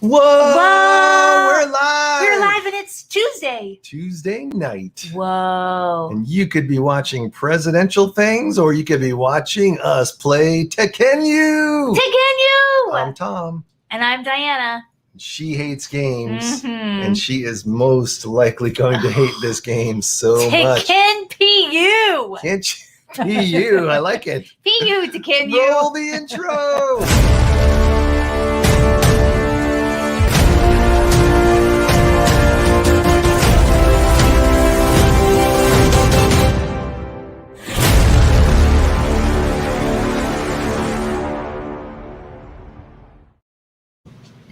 Whoa! We're live! We're live and it's Tuesday. Tuesday night. Whoa. And you could be watching presidential things or you could be watching us play Tekhenu! Tekhenu! I'm Tom. And I'm Diana. She hates games. And she is most likely going to hate this game so much. Tekhenu! Can't you? P-U, I like it. P-U, Tekhenu. Roll the intro!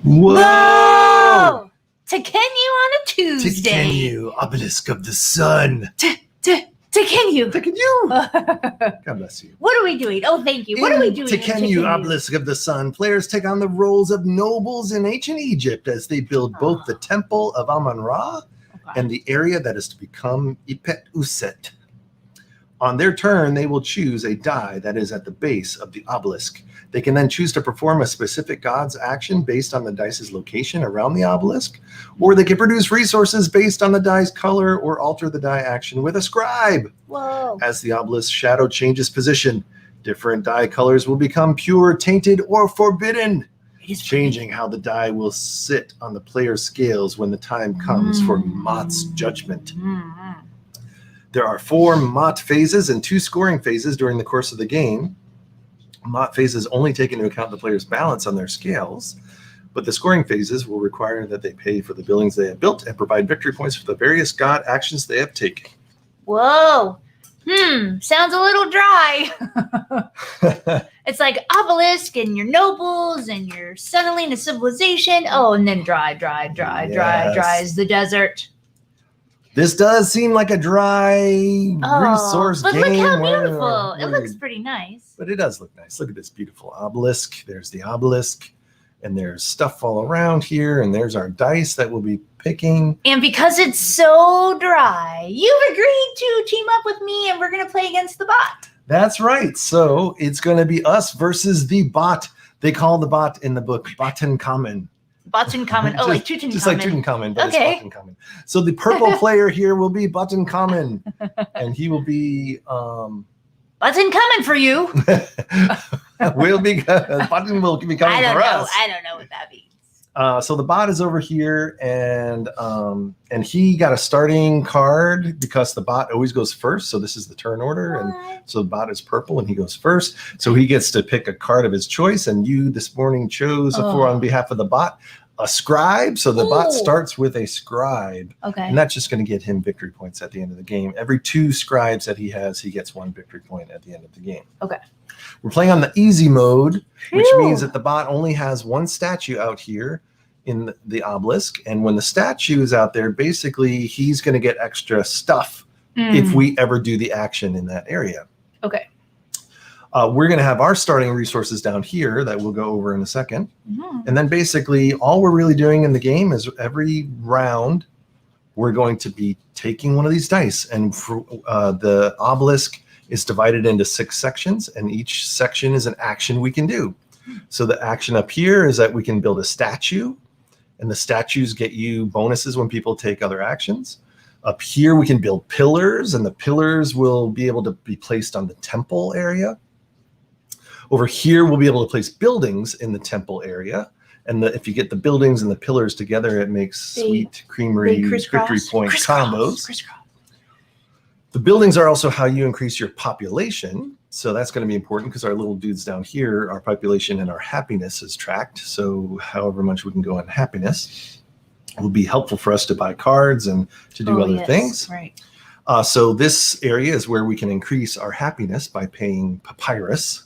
Whoa! Tekhenu on a Tuesday. Tekhenu, obelisk of the sun. Tekhenu. Tekhenu. God bless you. What are we doing? Oh, thank you. What are we doing? Tekhenu, obelisk of the sun. Players take on the roles of nobles in ancient Egypt as they build both the temple of Amun-Ra and the area that is to become Ipet Uset. On their turn, they will choose a die that is at the base of the obelisk. They can then choose to perform a specific god's action based on the dice's location around the obelisk, or they can produce resources based on the die's color or alter the die action with a scribe. Whoa. As the obelisk shadow changes position, different die colors will become pure, tainted, or forbidden, changing how the die will sit on the player's scales when the time comes for Mot's judgment. There are 4 Mot phases and 2 scoring phases during the course of the game. Mot phases only take into account the player's balance on their scales, but the scoring phases will require that they pay for the buildings they have built and provide victory points for the various god actions they have taken. Whoa. Sounds a little dry. It's like obelisk and your nobles and your settling a civilization. Oh, and then dry is the desert. This does seem like a dry resource but game. But look how beautiful. It looks pretty nice. But it does look nice. Look at this beautiful obelisk. There's the obelisk. And there's stuff all around here. And there's our dice that we'll be picking. And because it's so dry, you've agreed to team up with me and we're going to play against the bot. That's right. So it's going to be us versus the bot. They call the bot in the book Botancommon. Botancommon. Oh, like Tutankhamun. Just like Tutankhamun, but okay. It's Botancommon. So the purple player here will be Botancommon. And he will be... Botancommon for you. Button will be coming for us. I don't know what that means. So the bot is over here, and he got a starting card because the bot always goes first. So this is the turn order, and so the bot is purple, and he goes first. So he gets to pick a card of his choice, and you this morning chose on behalf of the bot a scribe. So the bot starts with a scribe, and that's just going to get him victory points at the end of the game. Every 2 scribes that he has, he gets 1 victory point at the end of the game. Okay. We're playing on the easy mode, which means that the bot only has 1 statue out here in the obelisk. And when the statue is out there, basically he's going to get extra stuff if we ever do the action in that area. Okay. We're going to have our starting resources down here that we'll go over in a second. And then basically all we're really doing in the game is every round we're going to be taking one of these dice. And for, the obelisk is divided into 6 sections, and each section is an action we can do. So the action up here is that we can build a statue, and the statues get you bonuses when people take other actions. Up here we can build pillars, and the pillars will be able to be placed on the temple area. Over here we'll be able to place buildings in the temple area, and if you get the buildings and the pillars together, it makes sweet creamery victory point combos. The buildings are also how you increase your population. So that's going to be important because our little dudes down here, our population and our happiness is tracked. So however much we can go on happiness will be helpful for us to buy cards and to do other things. Right. So this area is where we can increase our happiness by paying papyrus.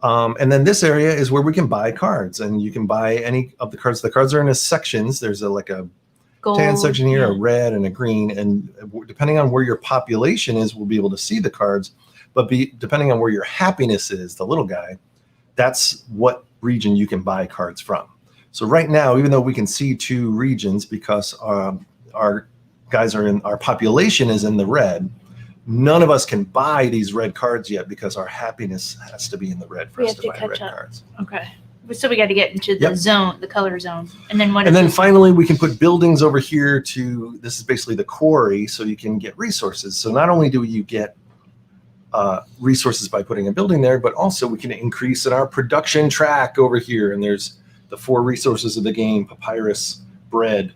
And then this area is where we can buy cards, and you can buy any of the cards. The cards are in sections. There's like a gold, tan section here, a red and a green, and depending on where your population is, we'll be able to see the cards. But depending on where your happiness is, the little guy, that's what region you can buy cards from. So right now, even though we can see 2 regions because our guys are in, our population is in the red, none of us can buy these red cards yet because our happiness has to be in the red for us to buy red cards. Okay. So we got to get into the zone, the color zone, and then what? And then finally, we can put buildings over here to. This is basically the quarry, so you can get resources. So not only do you get resources by putting a building there, but also we can increase in our production track over here. And there's the 4 resources of the game: papyrus, bread,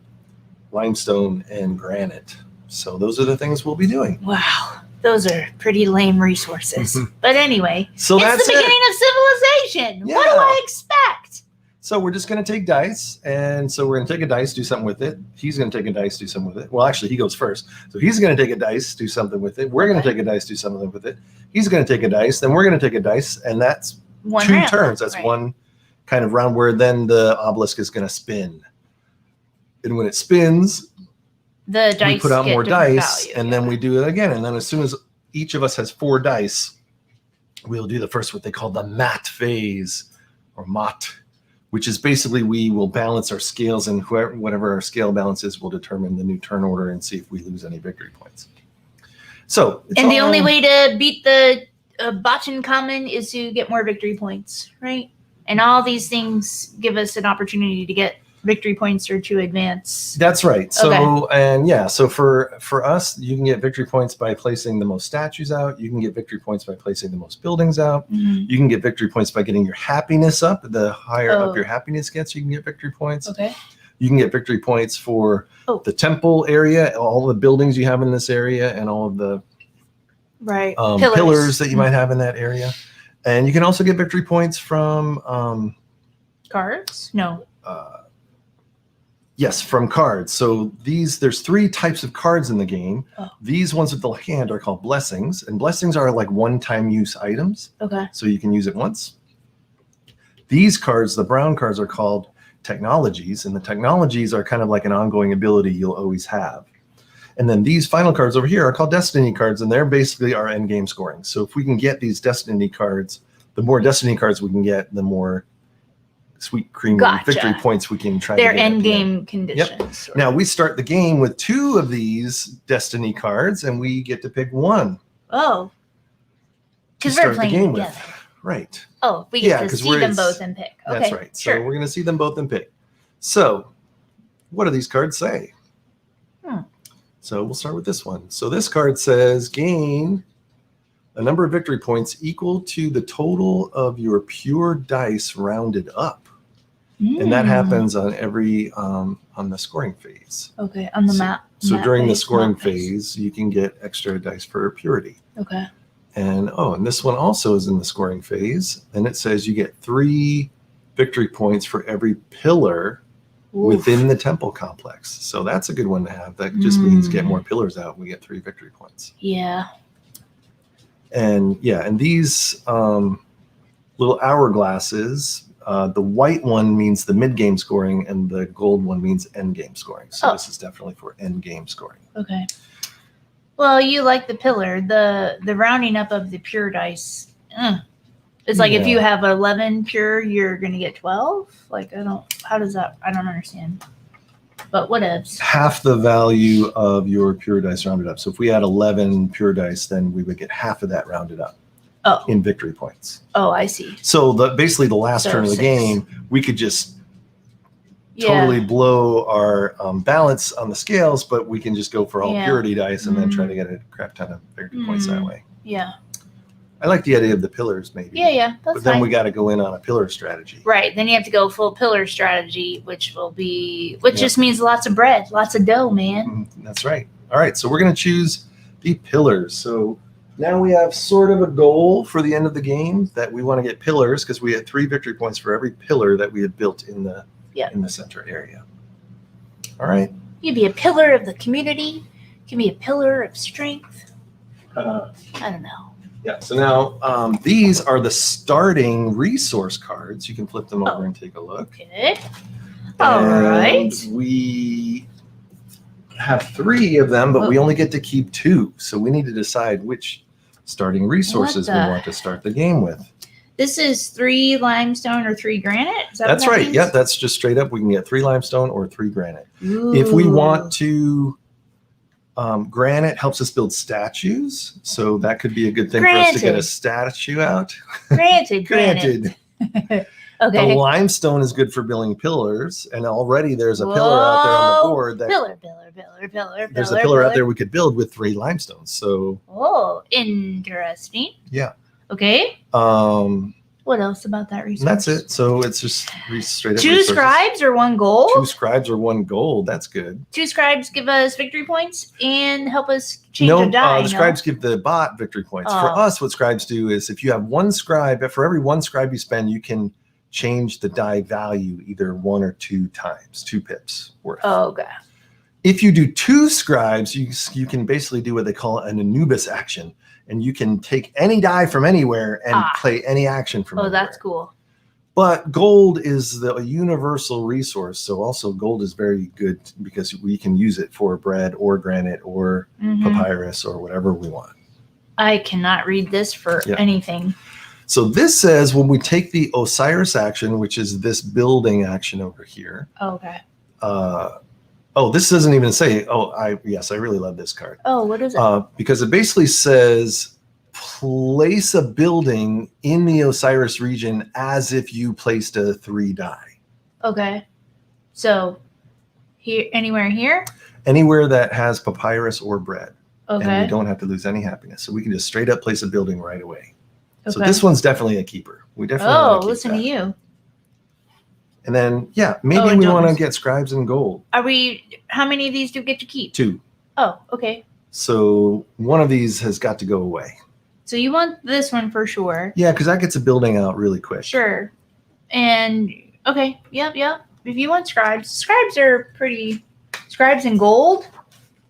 limestone, and granite. So those are the things we'll be doing. Wow, those are pretty lame resources. But anyway, so it's that's the beginning of civilization. Yeah. What do I expect? So we're just going to take dice, and so we're going to take a dice, do something with it. He's going to take a dice, do something with it. Well, actually, he goes first. So he's going to take a dice, do something with it. We're going to take a dice, do something with it. He's going to take a dice, then we're going to take a dice, and that's One 2 round. turns. That's one kind of round where then the obelisk is going to spin. And when it spins, The dice we put out get more different dice, value, and then we do it again. And then as soon as each of us has 4 dice, we'll do the first, what they call the mat phase, or mat, which is basically we will balance our scales, and whatever our scale balance is will determine the new turn order and see if we lose any victory points. So, and the only way to beat the botchin common is to get more victory points, right? And all these things give us an opportunity to get victory points or to advance. That's right. So, Okay. and yeah, so for us, you can get victory points by placing the most statues out. You can get victory points by placing the most buildings out. Mhm. You can get victory points by getting your happiness up. The higher Oh. up your happiness gets, you can get victory points. Okay. You can get victory points for Oh. the temple area, all the buildings you have in this area, and all of the Right. pillars that you might have in that area. And you can also get victory points from Cards? No. yes, from cards. So there's 3 types of cards in the game. Oh. These ones with the hand are called blessings, and blessings are like one-time use items, Okay. so you can use it once. These cards, the brown cards, are called technologies, and the technologies are kind of like an ongoing ability you'll always have. And then these final cards over here are called destiny cards, and they're basically our end game scoring. So if we can get these destiny cards, the more destiny cards we can get, the more sweet cream Gotcha. victory points we can try Their to get. end game conditions. Now we start the game with 2 of these destiny cards, and we get to pick one. Oh. To Because we're start the playing game together. with. Right. Oh, we Yeah, get to 'cause see them it's- both and pick. Okay. That's right. So Sure. we're going to see them both and pick. So what do these cards say? So we'll start with this one. So this card says gain a number of victory points equal to the total of your pure dice rounded up. And that happens on every on the scoring phase. Okay, on the map. So map during the phase, scoring map phase. phase, you can get extra dice for purity. Okay. And this one also is in the scoring phase. And it says you get 3 victory points for every pillar within the temple complex. So that's a good one to have. That just means get more pillars out. We get 3 victory points. Yeah. And and these little hourglasses, the white one means the mid-game scoring, and the gold one means end-game scoring. So this is definitely for end-game scoring. Okay. Well, you like the pillar, the rounding up of the pure dice. It's like if you have 11 pure, you're gonna get 12. Like how does that? I don't understand. But whatevs. Half the value of your pure dice rounded up. So if we had 11 pure dice, then we would get half of that rounded up in victory points. Oh, I see. So basically the last So turn of the 6. game, we could just totally blow our balance on the scales, but we can just go for all purity dice and then try to get a crap ton of victory points that way. Yeah. I like the idea of the pillars, maybe. Yeah, that's But then fine. we got to go in on a pillar strategy. Right. Then you have to go full pillar strategy, which just means lots of bread, lots of dough, man. That's right. All right. So we're going to choose the pillars. So now we have sort of a goal for the end of the game that we want to get pillars, because we had 3 victory points for every pillar that we had built in the center area. All right. You can be a pillar of the community. You can be a pillar of strength. I don't know. Yeah, so now these are the starting resource cards. You can flip them over and take a look. Okay. All right. We have 3 of them, but we only get to keep 2. So we need to decide which starting resources we want to start the game with. This is 3 limestone or 3 granite? Is that That's what that right. means? Yeah, that's just straight up. We can get 3 limestone or 3 granite. Ooh. If we want to, granite helps us build statues. So that could be a good thing for us to get a statue out. Granted. Granted. Okay. The limestone is good for building pillars, and already there's a pillar out there on the Whoa. board. Pillar. There's a pillar out there we could build with 3 limestones. So. Oh, interesting. Yeah. Okay. What else about that resource? That's it. So it's just straight up 2 resources. scribes or 1 gold? 2 scribes or 1 gold. That's good. 2 scribes give us victory points and help us change a die. The scribes give the bot victory points. For Oh. us, what scribes do is if you have 1 scribe, for every 1 scribe you spend, you can change the die value either 1 or 2 times, 2 pips worth. Oh, okay. If you do 2 scribes, you can basically do what they call an Anubis action. And you can take any die from anywhere and play any action from anywhere. Oh, that's cool. But gold is a universal resource. So also gold is very good because we can use it for bread or granite or papyrus or whatever we want. I cannot read this for anything. So this says when we take the Osiris action, which is this building action over here. Okay. This doesn't even say, I really love this card. Oh, what is it? Because it basically says place a building in the Osiris region as if you placed a 3 die. Okay. So here, anywhere here? Anywhere that has papyrus or bread. Okay. And we don't have to lose any happiness. So we can just straight up place a building right away. Okay. So this one's definitely a keeper. We definitely want to keep listen that. to you. And then, maybe we want to get scribes and gold. How many of these do we get to keep? 2. Oh, okay. So one of these has got to go away. So you want this one for sure. Yeah, because that gets a building out really quick. Sure. And, okay, yep. If you want scribes are pretty, scribes and gold?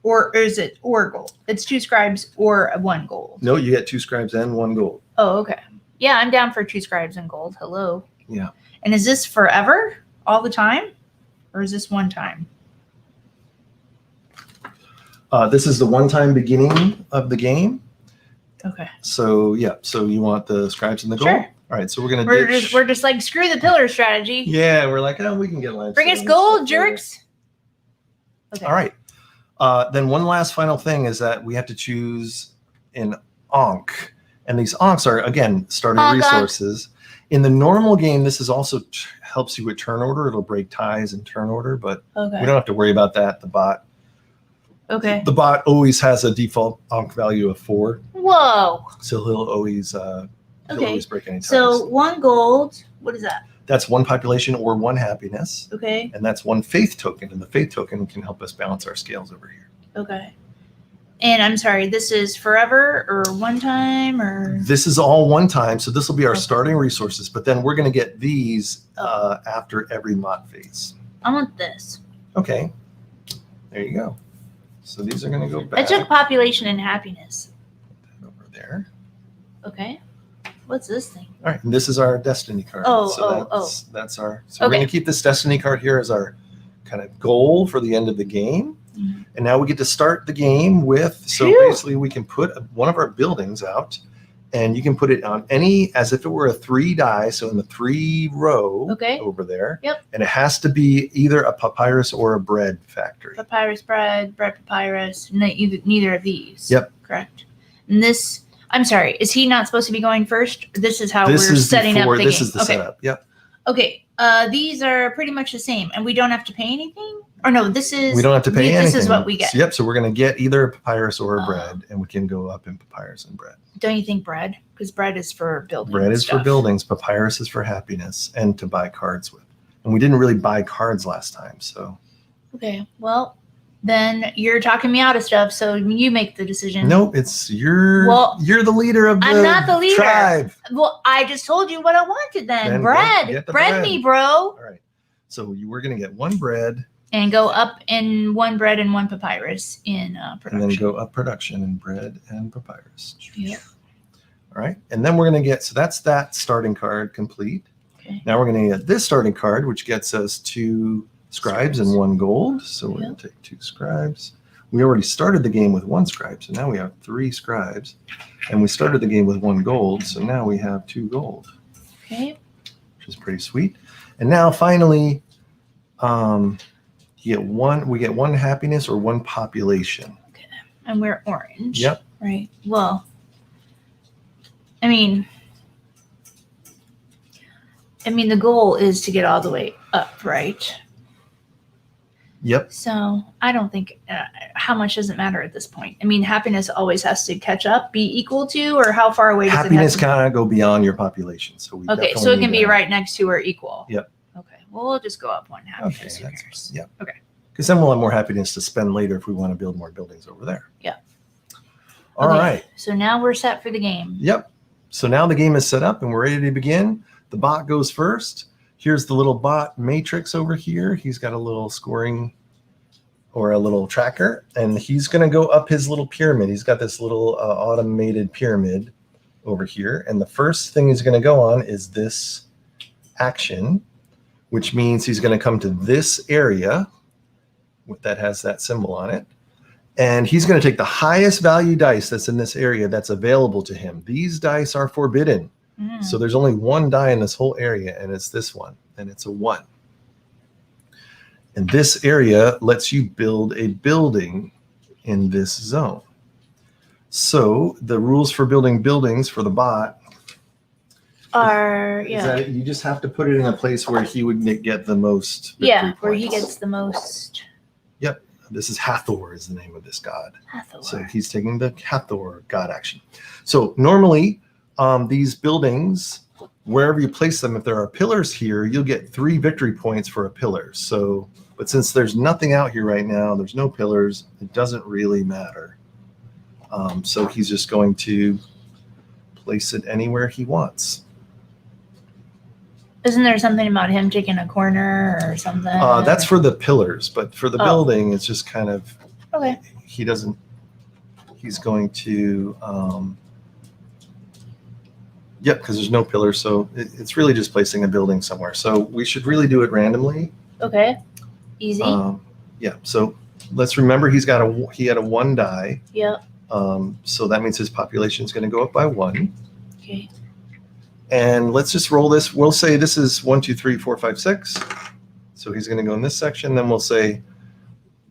Or is it gold? It's 2 scribes or 1 gold. No, you get 2 scribes and 1 gold. Oh, okay. Yeah, I'm down for 2 scribes and gold. Hello. Yeah. And is this forever? All the time? Or is this one time? This is the one-time beginning of the game. Okay. So, so you want the scribes and the gold? Sure. All right, so we're going to we're just like, screw the pillar strategy. Yeah, we're like, we can get limestone. Bring us gold, jerks. Okay. All right. Then one last final thing is that we have to choose an Ankh. And these Ankhs are, again, starting resources. In the normal game, this is also helps you with turn order. It'll break ties in turn order, but we don't have to worry about that. The bot always has a default Ankh value of 4. Whoa. So he'll always break any ties. So 1 gold, what is that? That's 1 population or 1 happiness. Okay. And that's 1 faith token. And the faith token can help us balance our scales over here. Okay. And I'm sorry, this is forever or one time or? This is all one time. So this will be our starting resources, but then we're going to get these after every mod phase. I want this. Okay. There you go. So these are going to go back. I took population and happiness. Put that over there. Okay. What's this thing? All right. And this is our destiny card. That's our, so we're going to keep this destiny card here as our kind of goal for the end of the game. Mm-hmm. And now we get to start the game with, basically we can put one of our buildings out and you can put it on as if it were a 3 die. So in the 3 row over there. Yep. And it has to be either a papyrus or a bread factory. Papyrus bread papyrus, neither of these. Yep. Correct. And this, I'm sorry, is he not supposed to be going first? This is how we're setting up the game. This is the setup. Yep. Okay. These are pretty much the same and we don't have to pay anything? Or no, this is... We don't have to pay anything. This is what we get. So we're going to get either a papyrus or a bread, and we can go up in papyrus and bread. Don't you think bread? Because bread is for buildings. Bread is for buildings. Papyrus is for happiness and to buy cards with. And we didn't really buy cards last time, so... Okay, well, then you're talking me out of stuff, so you make the decision. Nope, it's you're the leader of the I'm not the leader. Tribe. Well, I just told you what I wanted then. Bread. Bread me, bro. All right. So we're going to get 1 bread. And go up in 1 bread and 1 papyrus in production. And then go up production in bread and papyrus. Yep. All right. And then we're going to get, so that's that starting card complete. Okay. Now we're going to get this starting card, which gets us 2 scribes and 1 gold. So we're going to take 2 scribes. We already started the game with 1 scribe. So now we have 3 scribes. And we started the game with 1 gold. So now we have 2 gold. Okay. Which is pretty sweet. And now finally, we get 1 happiness or 1 population. Okay. And we're orange. Yep. Right. Well, I mean, I mean, the goal is to get all the way up, right? Yep. So I don't think how much doesn't matter at this point. I mean, happiness always has to catch up, be equal to, or how far away does Happiness it have to cannot go beyond your population. So we Okay, definitely so it need can to be have- right next to or equal. Yep. Okay, well, we'll just go up one Okay, happiness. Who that's cares? yep. Okay. Because then we'll have more happiness to spend later if we want to build more buildings over there. Yeah. All Okay, right. So now we're set for the game. Yep. So now the game is set up and we're ready to begin. The bot goes first. Here's the little bot matrix over here. He's got a little scoring or a little tracker, and he's going to go up his little pyramid. He's got this little automated pyramid over here. And the first thing he's going to go on is this action, which means he's going to come to this area that has that symbol on it. And he's going to take the highest value dice that's in this area that's available to him. These dice are forbidden. So there's only one die in this whole area, and it's this one, and it's a 1. And this area lets you build a building in this zone. So the rules for building buildings for the bot Are is that you just have to put it in a place where he would get the most victory where he points. gets the most. Yep. This is Hathor is the name of this god. Hathor. So he's taking the Hathor god action. So normally these buildings, wherever you place them, if there are pillars here, you'll get 3 victory points for a pillar. So, but since there's nothing out here right now, there's no pillars, it doesn't really matter. So he's just going to place it anywhere he wants. Isn't there something about him taking a corner or something? That's for the pillars, but for the building, it's just kind of, okay. He's going to, yep, because there's no pillars. So it's really just placing a building somewhere. So we should really do it randomly. Okay. Easy. Yeah. So let's remember he had a 1 die. Yep. So that means his population is going to go up by 1. Okay. And let's just roll this. We'll say this is 1, 2, 3, 4, 5, 6. So he's going to go in this section. Then we'll say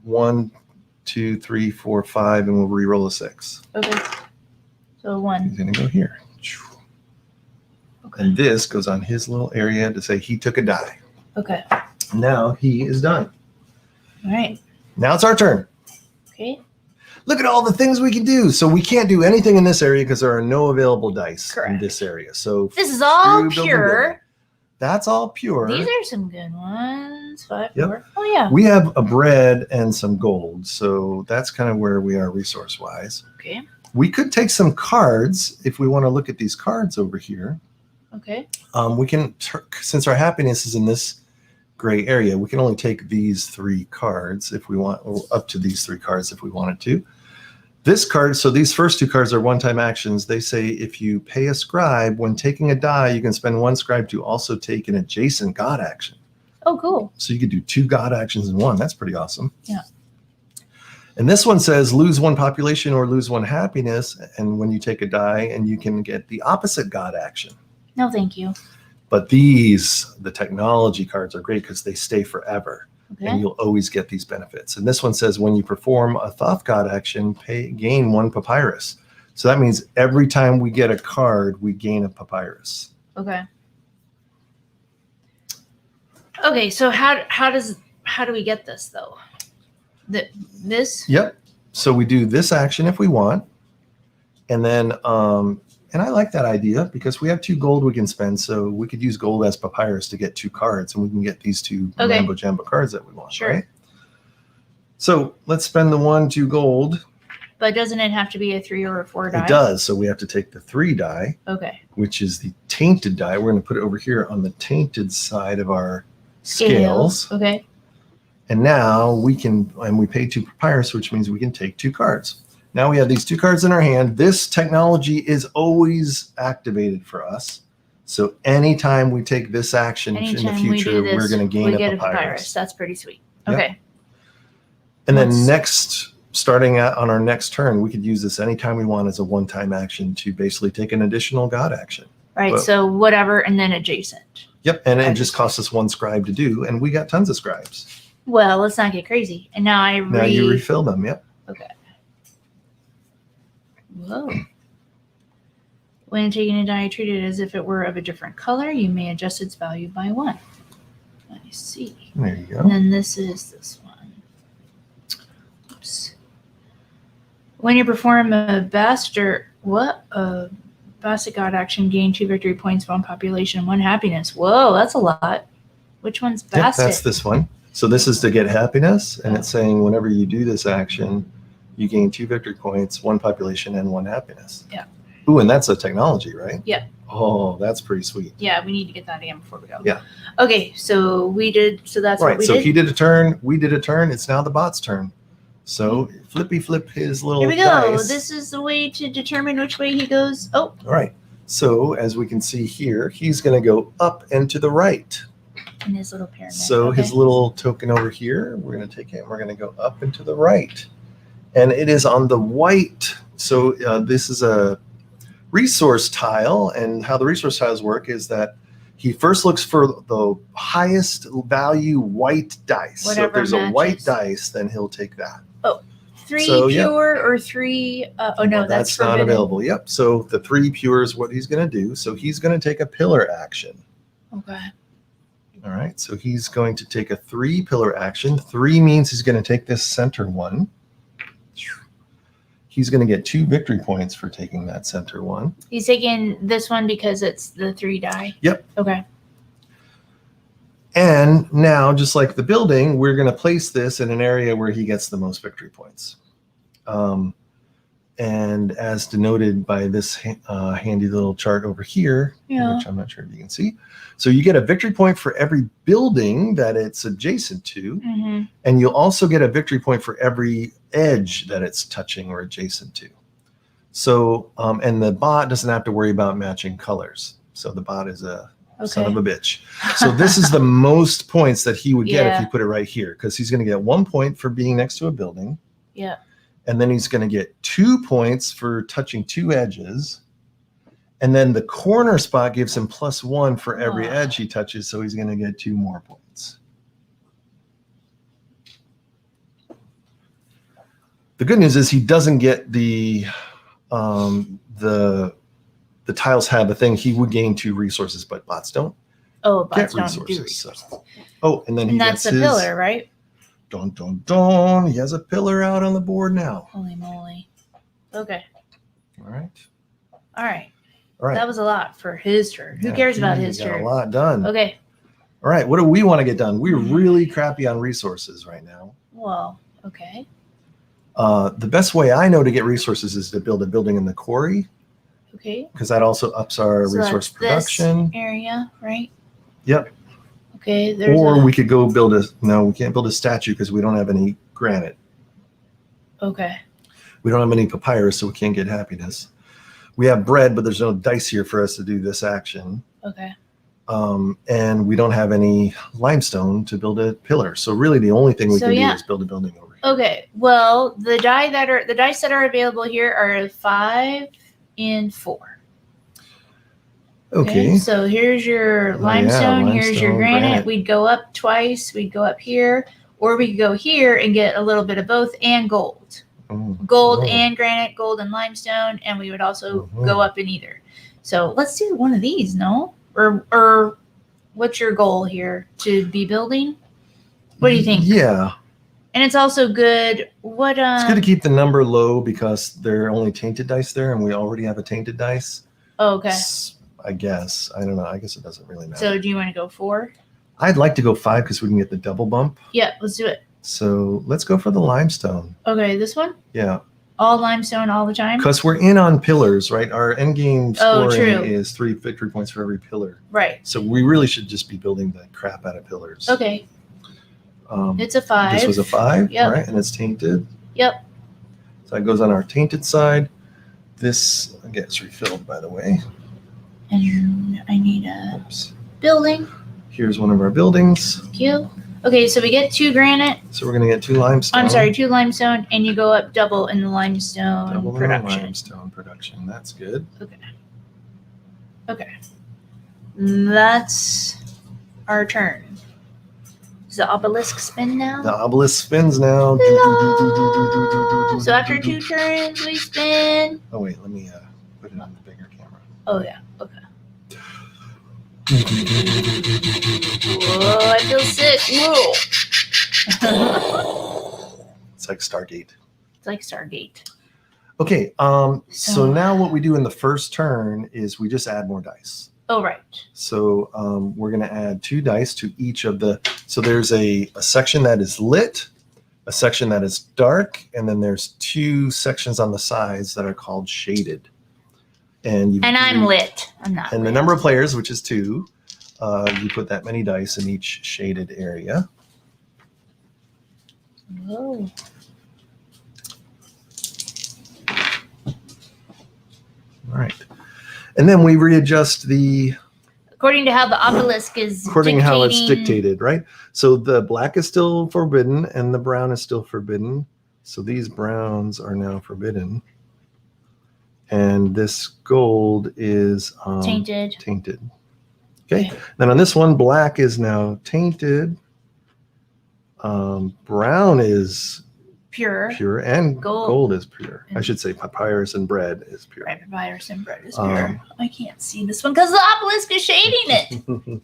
1, 2, 3, 4, 5, and we'll re-roll a 6. Okay. So 1. He's going to go here. Okay. And this goes on his little area to say he took a die. Okay. Now he is done. All right. Now it's our turn. Okay. Look at all the things we can do. So we can't do anything in this area because there are no available dice in Correct. this area. So This is all screw building pure. building. That's all pure. These are some good ones. 5, Yep. 4. Oh yeah. We have a bread and some gold. So that's kind of where we are resource-wise. Okay. We could take some cards if we want to look at these cards over here. Okay. We can, since our happiness is in this gray area, we can only take these 3 cards if we want, or up to these 3 cards if we wanted to. This card, so these first 2 cards are one-time actions. They say if you pay a scribe, when taking a die, you can spend 1 scribe to also take an adjacent god action. Oh, cool. So you could do 2 god actions in 1. That's pretty awesome. Yeah. And this one says lose 1 population or lose 1 happiness, and when you take a die, and you can get the opposite god action. No, thank you. But these, the technology cards are great because they stay forever. Okay. And you'll always get these benefits. And this one says when you perform a Thoth God action, gain 1 papyrus. So that means every time we get a card, we gain a papyrus. Okay. Okay, so how do we get this though? This? Yep. So we do this action if we want. And then and I like that idea because we have 2 gold we can spend. So we could use gold as papyrus to get 2 cards, and we can get these 2 Mambo Jambo cards that we want, Sure. right? So let's spend the 1, 2 gold. But doesn't it have to be a 3 or a 4 die? It does. So we have to take the 3 die, Okay. which is the tainted die. We're going to put it over here on the tainted side of our scales. Okay. And now we can, and we pay 2 papyrus, which means we can take 2 cards. Now we have these 2 cards in our hand. This technology is always activated for us. So anytime we take this action in the future, we're going to gain a papyrus. That's pretty sweet. Yep. Okay. And then next, starting on our next turn, we could use this anytime we want as a one-time action to basically take an additional god action. Right. Well- So whatever, and then adjacent. Yep. And it just costs us 1 scribe to do. And we got tons of scribes. Well, let's not get crazy. And now Now you refill them. Yep. Okay. Whoa. When taking a die, treat it as if it were of a different color. You may adjust its value by 1. I see. There you go. And then this is this one. Oops. When you perform a bastard god action, gain 2 victory points, 1 population, 1 happiness. Whoa, that's a lot. Which one's Yep, bastard? that's this one. So this is to get happiness, and it's saying whenever you do this action, you gain 2 victory points, 1 population, and 1 happiness. Yeah. Ooh, and that's a technology, right? Yep. Oh, that's pretty sweet. Yeah, we need to get that again before we go. Yeah. Okay, so we did. So that's Right. what we So did. he did a turn. We did a turn. It's now the bot's turn. So Flippy flip his little Here we go. dice. This is the way to determine which way he goes. Oh. All right. So as we can see here, he's going to go up and to the right. In his little pyramid. So okay. his little token over here, we're going to take it. We're going to go up and to the right, and it is on the white. So this is a resource tile, and how the resource tiles work is that he first looks for the highest value white dice. Whatever so if there's matches. a white dice, then he'll take that. 3 so, pure or 3? Oh no, Well, that's not forbidden. available. Yep. So the 3 pure is what he's going to do. So he's going to take a pillar action. Okay. All right. So he's going to take a 3 pillar action. 3 means he's going to take this center one. He's going to get 2 victory points for taking that center one. He's taking this one because it's the 3 die. Yep. Okay. And now, just like the building, we're going to place this in an area where he gets the most victory points. And as denoted by this handy little chart over here, Yeah. which I'm not sure if you can see. So you get a victory point for every building that it's adjacent to. Mm-hmm. And you'll also get a victory point for every edge that it's touching or adjacent to. So, and the bot doesn't have to worry about matching colors. So the bot is a son of a bitch. So this is the most points that he would get if Yeah. you put it right here, because he's going to get 1 point for being next to a building. Yeah. And then he's going to get 2 points for touching 2 edges. And then the corner spot gives him +1 for every Oh. edge he touches. So he's going to get 2 more points. The good news is he doesn't get the tiles have a thing. He would gain 2 resources, but bots don't Oh, get bots don't do resources. resources. So. Oh, and then he And that's gets the his pillar, right? Dun dun dun. He has a pillar out on the board now. Holy moly. Okay. All right. All right. All right. That was a lot for his turn. Who Yeah, cares about he his got turn? a lot done. Okay. All right. What do we want to get done? We're really crappy on resources right now. Well, okay. The best way I know to get resources is to build a building in the quarry, Okay. because that also ups our So resource that's production. This area, right? Yep. Okay. There's Or we could go build we can't build a statue because we don't have any granite. Okay. We don't have any papyrus, so we can't get happiness. We have bread, but there's no dice here for us to do this action. Okay. And we don't have any limestone to build a pillar. So really the only thing we So, can yeah. do is build a building over here. Okay. Well, the dice that are available here are 5 and 4. Okay. So here's your Oh, yeah, limestone. Here's your limestone, granite. granite. We'd go up twice. We'd go up here, or we could go here and get a little bit of both and gold. Gold Oh. and granite, gold and limestone, and we would also Mhm. go up in either. So let's do one of these, no? Or what's your goal here? To be building? What do you think? Yeah. And it's also good. What It's good to keep the number low because there are only tainted dice there, and we already have a tainted dice. oh, okay. I guess. I don't know. I guess it doesn't really matter. So do you want to go 4? I'd like to go 5 because we can get the double bump. Yeah, let's do it. So let's go for the limestone. Okay, this one? Yeah. All limestone all the time? Because we're in on pillars, right? Our end game Oh, scoring true. is 3 victory points for every pillar. Right. So we really should just be building the crap out of pillars. Okay. It's a 5. This was a 5, Yep. right? And it's tainted. Yep. So that goes on our tainted side. This gets refilled, by the way. And I need a Oops. building. Here's one of our buildings. Thank you. Okay, so we get 2 granite. So we're going to get 2 limestone. I'm sorry, 2 limestone, and you go up double in the limestone Double in production. limestone production. That's good. Okay. That's our turn. Does the obelisk spin now? The obelisk spins now. So after 2 turns, we spin. Oh wait, let me put it on the bigger camera. Oh yeah. Okay. Whoa! I feel sick. Whoa. It's like Stargate. It's like Stargate. Okay. So- So now what we do in the first turn is we just add more dice. Oh right. So we're going to add 2 dice to each of the. So there's a section that is lit, a section that is dark, and then there's 2 sections on the sides that are called shaded. And I'm lit. I'm not. And lit. the number of players, which is 2, you put that many dice in each shaded area. Whoa. All right. And then we readjust the According to how the obelisk is according to how it's dictating- dictated, right? So the black is still forbidden and the brown is still forbidden. So these browns are now forbidden. And this gold is tainted. tainted. Okay. Then on this one, black is now tainted. Brown is Pure. pure, and Gold. gold is pure. I should say papyrus and bread is pure. Right, papyrus and bread is pure. I can't see this one because the obelisk is shading it.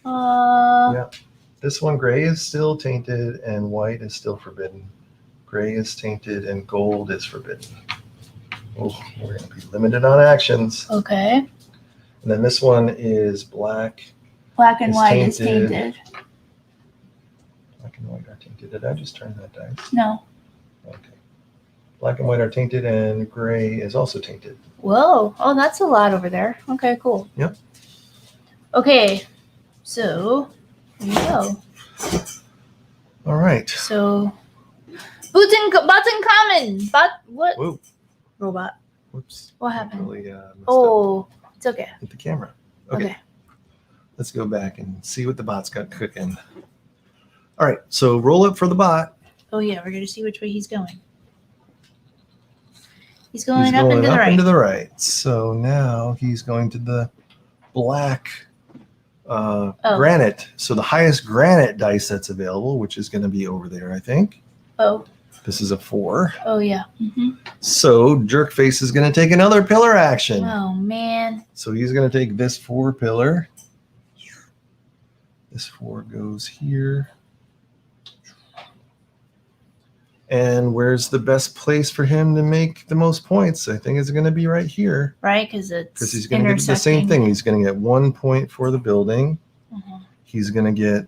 Yeah. This one, gray is still tainted and white is still forbidden. Gray is tainted and gold is forbidden. Oh, we're going to be limited on actions. Okay. And then this one is black. Black and It's white is tainted. tainted. Black and white are tainted. Did I just turn that dice? No. Okay. Black and white are tainted and gray is also tainted. Whoa. Oh, that's a lot over there. Okay, cool. Yep. Okay. So, here we go. All right. So, bots in common. What? Whoa. Robot. Whoops. What happened? Really, messed up Oh, it's okay. with the camera. Okay. Let's go back and see what the bot's got cooking. All right. So roll up for the bot. Oh yeah, we're gonna see which way he's going. He's He's going up going and to the up right. and to the right. So now he's going to the black granite. So the highest granite dice that's available, which is going to be over there, I think. Oh. This is a 4. Oh yeah. Mm-hmm. So Jerkface is going to take another pillar action. Oh man. So he's going to take this 4 pillar. This 4 goes here. And where's the best place for him to make the most points? I think it's going to be right here. Right, because Because he's going to get the same thing. He's going to get 1 point for the building. Uh-huh. He's going to get,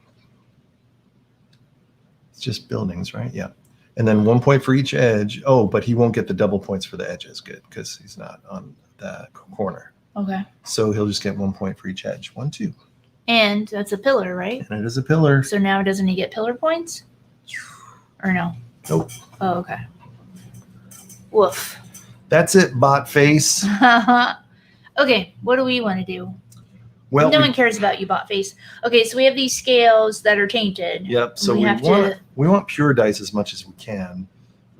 it's just buildings, right? Yeah. And then 1 point for each edge. Oh, but he won't get the double points for the edges. Good, because he's not on the corner. Okay. So he'll just get 1 point for each edge. 1, 2. And that's a pillar, right? And it is a pillar. So now doesn't he get pillar points? Or no? Nope. Oh, okay. Woof. That's it, bot face. Okay, what do we want to do? Well, No one cares about you, bot face. Okay, so we have these scales that are tainted. yep. So we we have want pure dice as much as we can.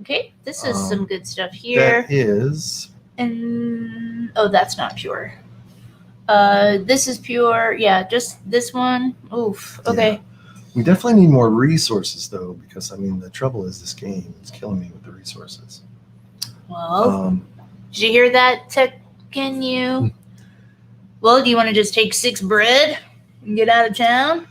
Okay, this is some good stuff here. That is. And oh, that's not pure. This is pure. Yeah, just this one. Oof. Okay. Yeah. We definitely need more resources, though, because, I mean, the trouble is this game is killing me with the resources. Well, did you hear that, Tekhenu? Well, do you want to just take 6 bread and get out of town?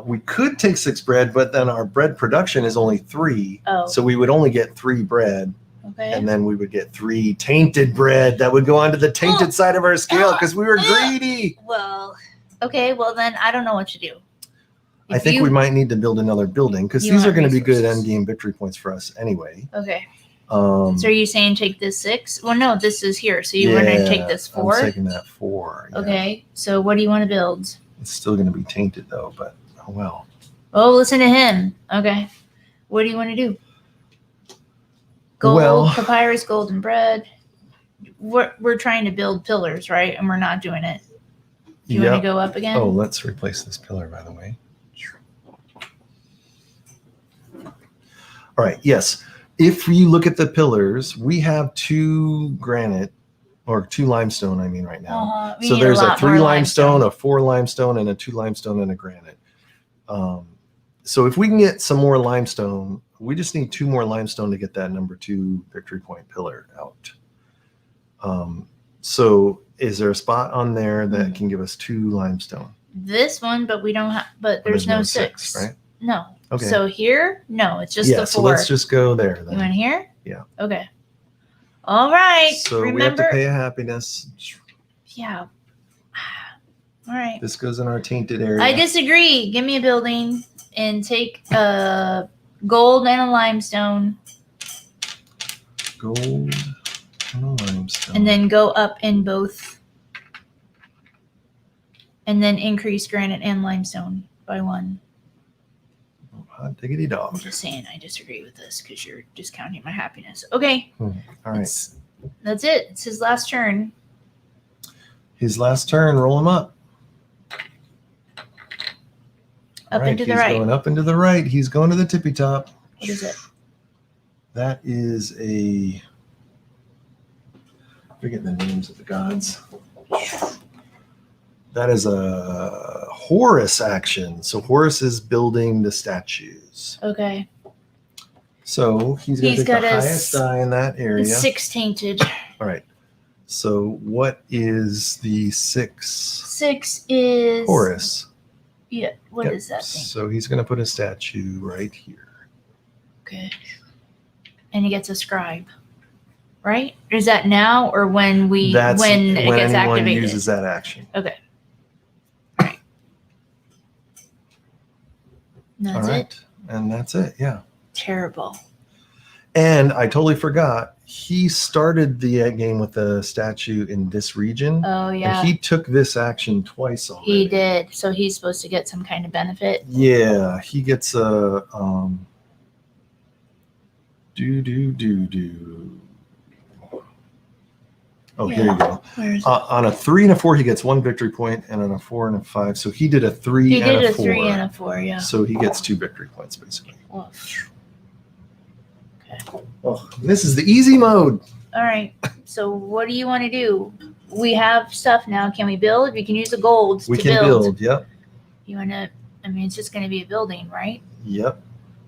We could take 6 bread, but then our bread production is only 3. Oh. So we would only get 3 bread, Okay. and then we would get 3 tainted bread that would go onto the tainted side of our scale because we were greedy. Well, okay. Well, then I don't know what to do. I think we might need to build another building because You these are want going to be good resources. end game victory points for us anyway. Okay. So are you saying take this 6? Well, no, this is here. So you want to take this 4? I'm taking that 4. Yeah. Okay. So what do you want to build? It's still going to be tainted though, but oh well. Oh, listen to him. Okay. What do you want to do? Gold, Well- papyrus, golden bread. We're trying to build pillars, right? And we're not doing it. Do you want Yep. to go up again? Oh, let's replace this pillar, by the way. All right. Yes. If you look at the pillars, we have 2 granite or 2 limestone, I mean, right now. We So need there's a lot 3 more limestone, a 4 limestone, and a 2 limestone and a granite. So if we can get some more limestone, we just need 2 more limestone to get that number 2 victory point pillar out. So is there a spot on there that can give us 2 limestone? This one, but we don't have. But there's no 6, right? No. Okay. So here, no, it's just the 4. So let's just go there then. You want here? Yeah. Okay. All right. So remember, we have to pay a happiness. Yeah. All right. This goes in our tainted area. I disagree. Give me a building and take a gold and a limestone. Gold and a limestone. And then go up in both. And then increase granite and limestone by 1. Hot diggity dog. I'm just saying I disagree with this because you're discounting my happiness. Okay. All right. That's it. It's his last turn. His last turn. Roll him up. Up into the right. He's going up into the right. He's going to the tippy top. What is it? That is a. I forget the names of the gods. That is a Horus action. So Horus is building the statues. Okay. So he's going to take the highest die in that area. It's 6 tainted. All right. So what is the 6? 6 is Horus. Yeah. What is that thing? So he's going to put a statue right here. Okay. And he gets a scribe. Right? Is that now or when it gets anyone activated? uses that action. Okay. All right. That's All right. it. And that's it. Yeah. Terrible. And I totally forgot. He started the game with the statue in this region. Oh yeah. And he took this action twice already. He did. So he's supposed to get some kind of benefit. Yeah, he gets a Oh, Yeah. here you go. Where is it? On a 3 and a 4, he gets 1 victory point, and on a 4 and a 5, so he did a 3 He and did a a 4. 3 and a 4, yeah. So he gets 2 victory points, basically. Oof. Okay. Oh, this is the easy mode. All right. So what do you want to do? We have stuff now. Can we build? We can use the gold We to can build. Yep. You want to? I mean, it's just going to be a building, right? Yep.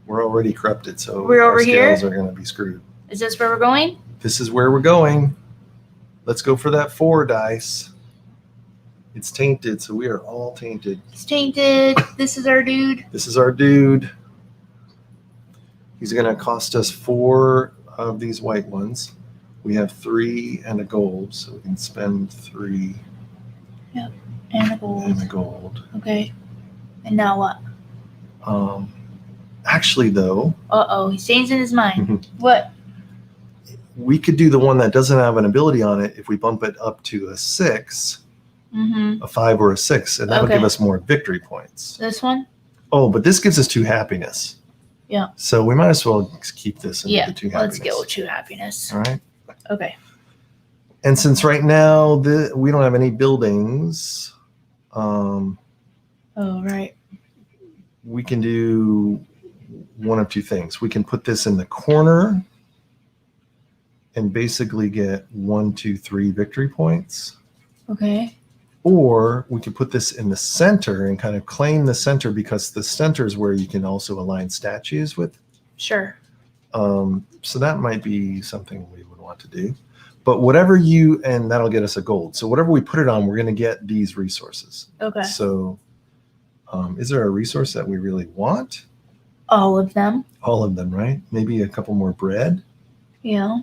We're already corrupted, so We're over our scales here? are going to be screwed. Is this where we're going? This is where we're going. Let's go for that 4 dice. It's tainted, so we are all tainted. It's tainted. This is our dude. This is our dude. He's going to cost us 4 of these white ones. We have 3 and a gold, so we can spend 3 Yep. And a gold. and a gold. Okay. And now what? Actually, though, Uh-oh. He's changing his mind. What? we could do the one that doesn't have an ability on it if we bump it up to a 6, Mm-hmm. a 5 or a 6, and that'll Okay. give us more victory points. This one? Oh, but this gives us 2 happiness. Yeah. So we might as well keep this in Yeah. the 2 Let's happiness. go with 2 happiness. All right. Okay. And since right now we don't have any buildings, Oh, right. we can do one of 2 things. We can put this in the corner and basically get 1, 2, 3 victory points. Okay. Or we could put this in the center and kind of claim the center, because the center is where you can also align statues with. Sure. So that might be something we would want to do. But and that'll get us a gold. So whatever we put it on, we're going to get these resources. Okay. So is there a resource that we really want? All of them. All of them, right? Maybe a couple more bread? Yeah.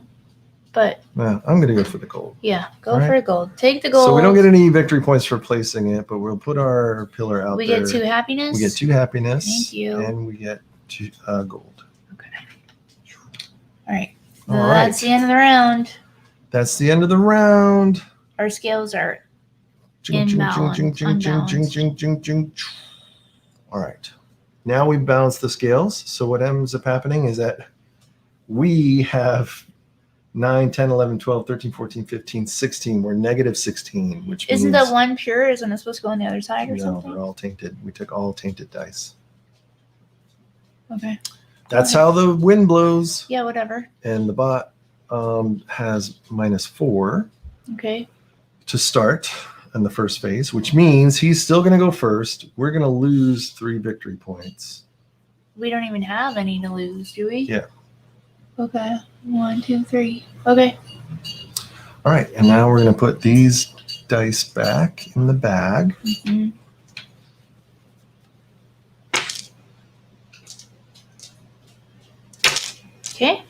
But Well, I'm going to go for the gold. yeah, go All right. for gold. Take the gold. So we don't get any victory points for placing it, but we'll put our pillar out We there. get 2 happiness. We get 2 happiness. Thank you. And we get 2 gold. Okay. All right. All Well, right. that's the end of the round. That's the end of the round. Our scales are Ching, ching, Imbalance, ching, ching, ching, ching, ching, ching, ching. All right. Now we've balanced the scales. So what ends up happening is that we have 9, 10, 11, 12, 13, 14, 15, 16. We're negative 16, which Isn't means that one pure? Isn't it supposed to go on the other side or no, something? they're all tainted. We took all tainted dice. Okay. That's how the wind blows. Yeah, whatever. And the bot has -4 Okay. to start in the first phase, which means he's still going to go first. We're going to lose 3 victory points. We don't even have any to lose, do we? Yeah. Okay. 1, 2, 3. Okay. All right, and now we're going to put these dice back in the bag. Mhm. Okay.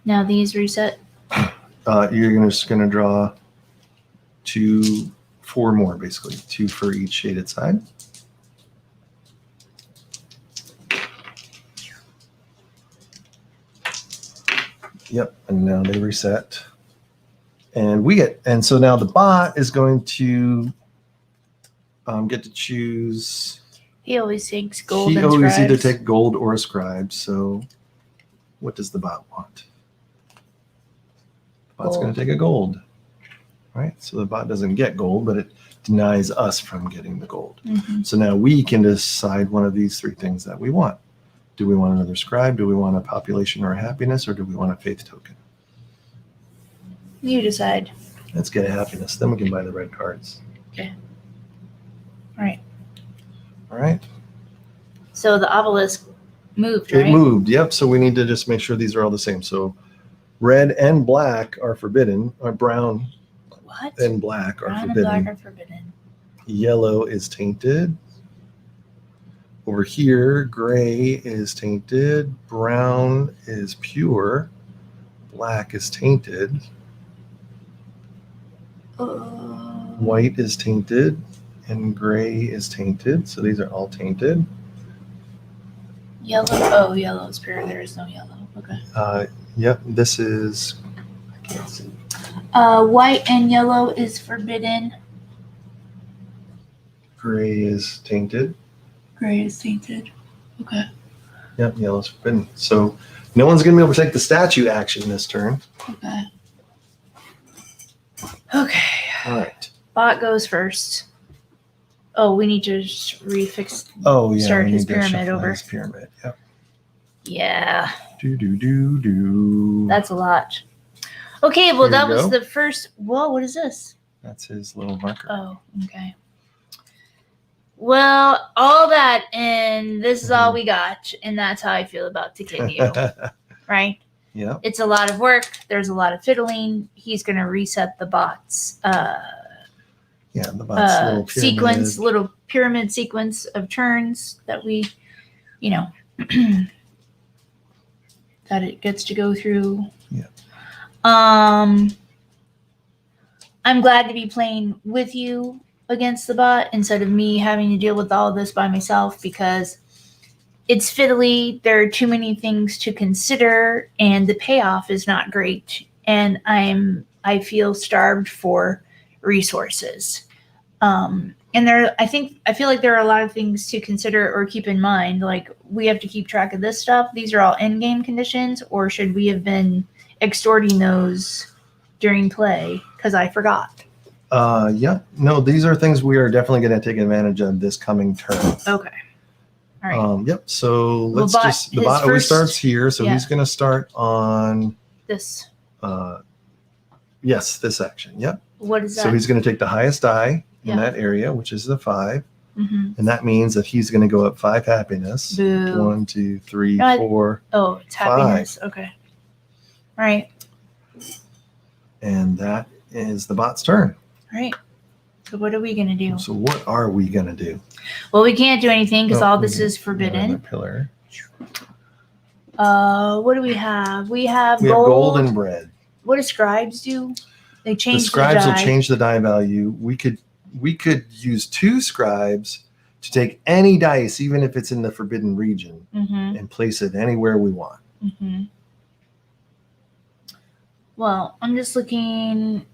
Now these reset. You're just going to draw 4 more, basically, 2 for each shaded side. Yep, and now they reset. And so now the bot is going to get to choose. He always takes gold He and always either scribes. take gold or a scribe. So what does the bot want? The bot's going to take a gold. Right? So the bot doesn't get gold, but it denies us from getting the gold. Mhm. So now we can decide one of these 3 things that we want. Do we want another scribe? Do we want a population or a happiness? Or do we want a faith token? You decide. Let's get a happiness. Then we can buy the red cards. Okay. All right. All right. So the obelisk moved, right? It moved. Yep. So we need to just make sure these are all the same. So red and black are forbidden. Or brown What? and black are Brown forbidden. and black are forbidden. Yellow is tainted. Over here, gray is tainted. Brown is pure. Black is tainted. White is tainted. And gray is tainted. So these are all tainted. Yellow. Oh, yellow is pure. There is no yellow. Okay. Yep. This is. I can't see. White and yellow is forbidden. Gray is tainted. Gray is tainted. Okay. Yep. Yellow's forbidden. So no one's going to be able to take the statue action this turn. Okay. Okay. All right. Bot goes first. Oh, we need to refix. Oh yeah. Start we his need to pyramid shuffle over. His pyramid. Yep. Yeah. Do. That's a lot. Okay, well, There that you was go. the first. Whoa, what is this? That's his little marker. Oh, okay. Well, all that, and this is all we got, and that's how I feel about Tekhenu, right? Yep. It's a lot of work. There's a lot of fiddling. He's going to reset the bot's Yeah, the bot's little sequence, pyramid. little pyramid sequence of turns that we, that it gets to go through. Yeah. I'm glad to be playing with you against the bot instead of me having to deal with all this by myself because it's fiddly. There are too many things to consider, and the payoff is not great. And I feel starved for resources. And I feel like there are a lot of things to consider or keep in mind. Like we have to keep track of this stuff. These are all end-game conditions, or should we have been extorting those during play? Because I forgot. Yep. No, these are things we are definitely going to take advantage of this coming turn. Okay. All right. Yep. So let's bot- just the his bot always first- starts here, so yeah. he's going to start on This. yes, this action. Yep. What is that? So he's going to take the highest die Yeah. in that area, which is the 5, Mm-hmm. and that means that he's going to go up 5 happiness. Boo. 1, 2, 3, No, 4, Oh, it's happiness. Okay. All right. and that is the bot's turn. All right. So what are we going to do? So what are we going to do? Well, we can't do anything because Oh, all this we is Another forbidden. pillar. What do we have? We have We have gold. gold and bread. What do scribes do? They change The scribes will die. change the die value. We could use 2 scribes to take any dice, even if it's in the forbidden region, Mm-hmm. and place it anywhere we want. Mm-hmm. Well, I'm just looking.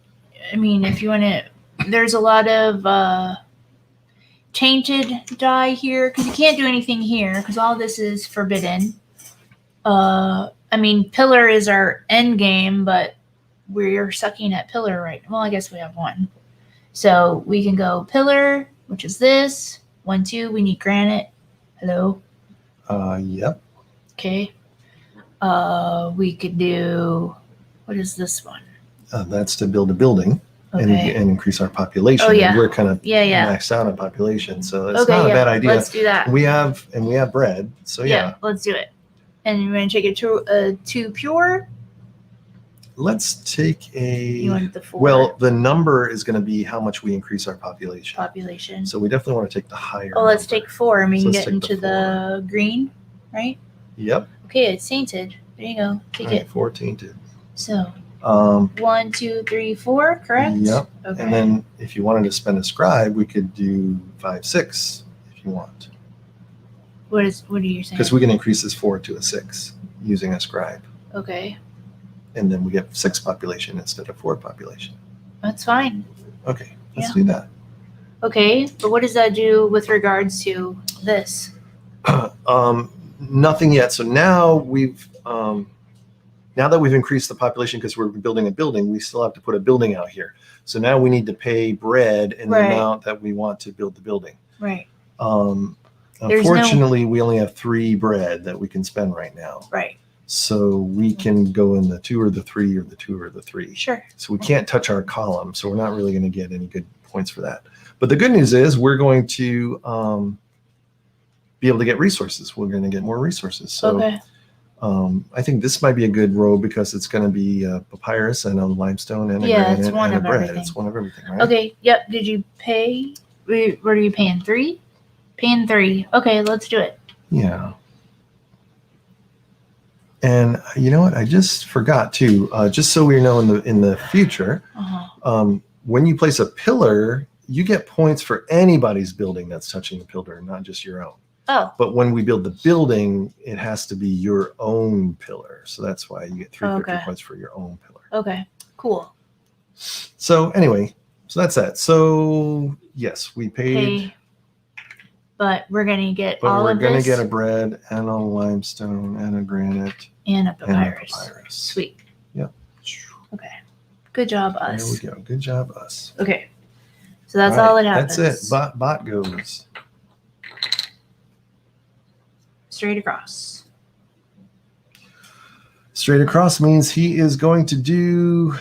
I mean, if you want to, there's a lot of tainted die here because you can't do anything here because all this is forbidden. I mean, pillar is our end game, but we're sucking at pillar right. Well, I guess we have 1, so we can go pillar, which is this 1, 2. We need granite. Hello. Yep. Okay. We could do. What is this one? That's to build a building Okay. and increase our population. Oh, yeah. And we're kind of Yeah. maxed out on population, so it's Okay, not a yeah. bad idea. Let's do that. We have bread, so yeah. Let's do it. And we're gonna take it to pure. let's take You a. want the 4 Well, the number is going to be how much we increase our population. population. So we definitely want to take the higher. Oh, let's number. take 4 and we So can let's get take the into the green, right? Yep. Okay, it's tainted. There you go. Take All right, it. 4 tainted. So Um, 1, 2, 3, 4, correct? Yep. Okay. And then if you wanted to spend a scribe, we could do 5, 6 if you want. What are you saying? Because we can increase this 4 to a 6 using a scribe. Okay, And then we get 6 population instead of 4 population. that's fine. Okay, let's Yeah. do that. Okay, but what does that do with regards to this? Nothing yet. So now now that we've increased the population because we're building a building, we still have to put a building out here. So now we need to pay bread in the Right. amount that we want to build the building. Right. There's Unfortunately, we only have 3 bread that we can spend right now. Right. So we can go in the 2 or the 3 or the 2 or the 3. Sure. So we can't touch our column. So we're not really going to get any good points for that. But the good news is we're going to be able to get resources. We're going to get more resources. So Okay. I think this might be a good row because it's going to be a papyrus and a limestone and a Yeah, granite it's one and a of bread. everything. It's one of everything, right? Okay. Yep. Did you pay? What are you paying? 3? Paying 3. Okay, let's do it. Yeah. And you know what? I just forgot too. Just so we know in the future, when you place a pillar, you get points for anybody's building that's touching the pillar, not just your own. Oh. But when we build the building, it has to be your own pillar. So that's why you get 3 victory Okay. points for your own pillar. Okay. Cool. So anyway, so that's that. So yes, we paid, Pay. But we're gonna get but all we're of going to this get a bread and a limestone and a granite and a and a papyrus. papyrus. Sweet. Yep. Okay. Good job, There us. we go. Good job, us. Okay. So that's All all right, it happens. That's it. Bot goes. Straight across. Straight across means he is going to do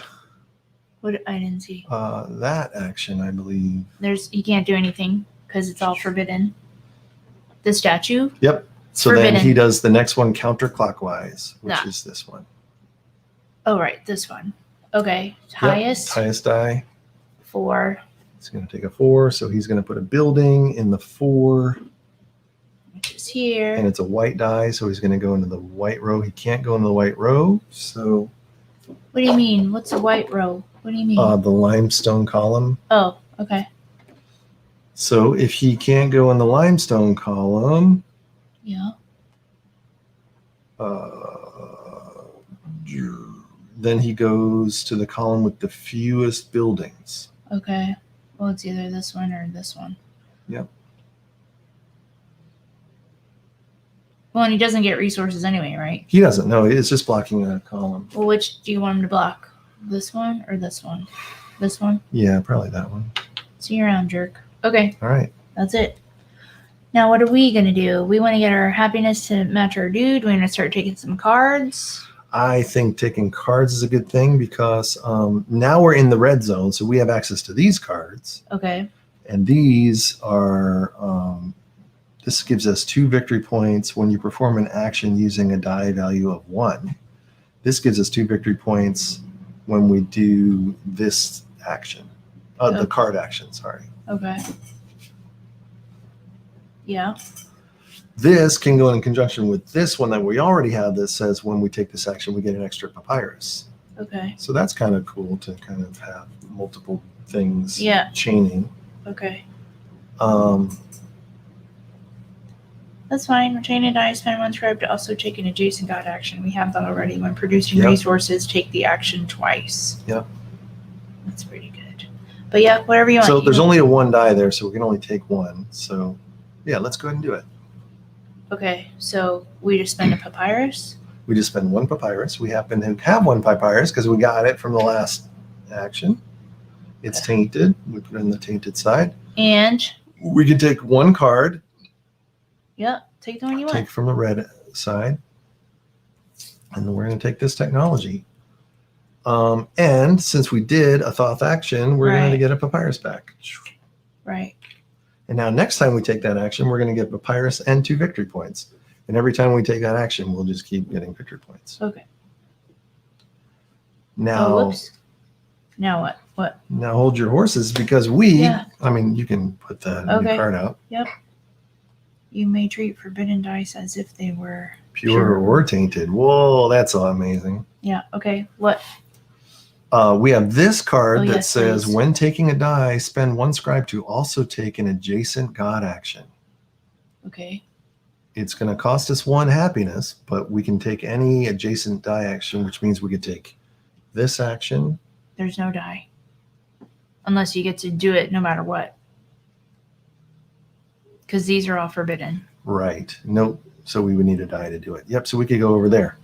What I didn't see. that action, I believe. He can't do anything because it's all forbidden. The statue. Yep. So forbidden. then he does the next one counterclockwise, which Yeah. is this one. Oh right, this one. Okay. Yep, Highest highest die. 4, He's going to take a 4, so he's going to put a building in the 4, which is here. and it's a white die, so he's going to go into the white row. He can't go into the white row, so What do you mean? What's a white row? What do you mean? the limestone column. Oh, okay. So if he can't go in the limestone column, Yeah. then he goes to the column with the fewest buildings. Okay. Well, it's either this one or this one. Yep. Well, and he doesn't get resources anyway, right? He doesn't know. It's just blocking a column. Well, which do you want him to block? This one or this one? This one? Yeah, probably that one. See you around, jerk. Okay, All right. that's it. Now, what are we going to do? We want to get our happiness to match our dude. We're going to start taking some cards. I think taking cards is a good thing because now we're in the red zone, so we have access to these cards. Okay. And these are, this gives us 2 victory points when you perform an action using a die value of 1. This gives us 2 victory points when we do this action. The card action, sorry. Okay. Yeah. This can go in conjunction with this one that we already have that says when we take this action, we get an extra papyrus. Okay. So that's kind of cool to kind of have multiple things Yeah. chaining. Okay. That's fine. Retain a die, spend 1 scribe to also take an adjacent god action. We have that already. When producing Yep. resources, take the action twice. Yep. That's pretty good. But yeah, whatever you want. So there's only a 1 die there, so we can only take 1. So yeah, let's go ahead and do it. Okay, so we just spend a papyrus. We just spend 1 papyrus. We happen to have 1 papyrus because we got it from the last action. It's tainted. We put it in the tainted side. And We can take 1 card, yeah, take the one you want. take from the red side, and then we're going to take this technology. And since we did a Thoth action, we're going to Right. get a papyrus back. Right. And now next time we take that action, we're going to get papyrus and 2 victory points. And every time we take that action, we'll just keep getting victory points. Okay. Now, Oh, whoops. Now what? What? now hold your horses because Yeah. I mean, you can put the new Okay. card out. You may treat forbidden dice as if they were Pure or tainted. Whoa, that's amazing. Yeah. Okay. What? We have this card Oh, that yes, says, please. when taking a die, spend one scribe to also take an adjacent god action. Okay. It's going to cost us 1 happiness, but we can take any adjacent die action, which means we could take this action. There's no die. Unless you get to do it no matter what. Because these are all forbidden. Right. Nope. So we would need a die to do it. Yep. So we could go over there.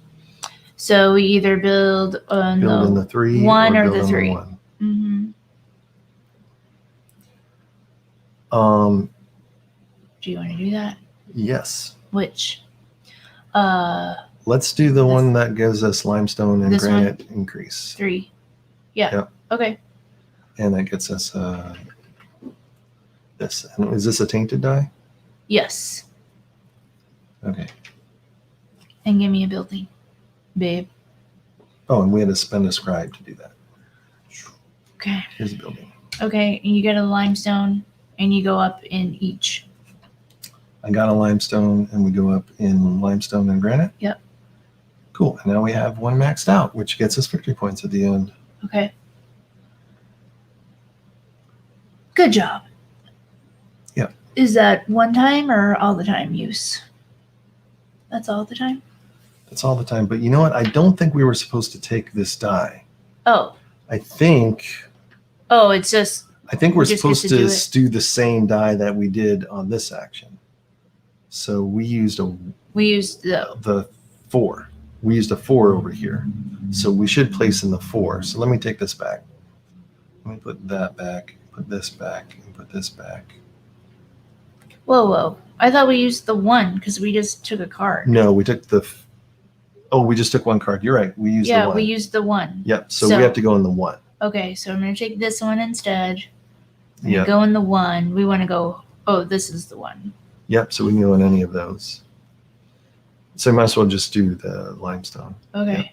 So we either build on Build in the 3 1 or build the on 3. 1. Mm-hmm. Do you want to do that? Yes. Which? Let's do the one that gives us limestone and This one? granite increase. 3. Yeah. Yep. Okay. And that gets us this. And is this a tainted die? Yes. Okay. And give me a building, babe. Oh, and we had to spend a scribe to do that. Okay. Here's a building. Okay. And you get a limestone, and you go up in each. I got a limestone, and we go up in limestone and granite. Yep. Cool. And now we have 1 maxed out, which gets us victory points at the end. Okay. Good job. Yep. Is that one time or all the time use? That's all the time? That's all the time. But you know what? I don't think we were supposed to take this die. Oh. I think It's just we're We just get supposed to to do it. do the same die that we did on this action. So we used we used the 4. We used a 4 over here. So we should place in the 4. So let me take this back. Let me put that back, put this back, and put this back. Whoa. I thought we used the 1 because we just took a card. No, we took we just took 1 card. You're right. We used the 1. we used the 1. Yep. So So- we have to go in the 1. Okay, so I'm going to take this one instead. I'm Yep. gonna go in the 1. We want to go, this is the 1. Yep. So we can go in any of those. So we might as well just do the limestone. Okay. Yep.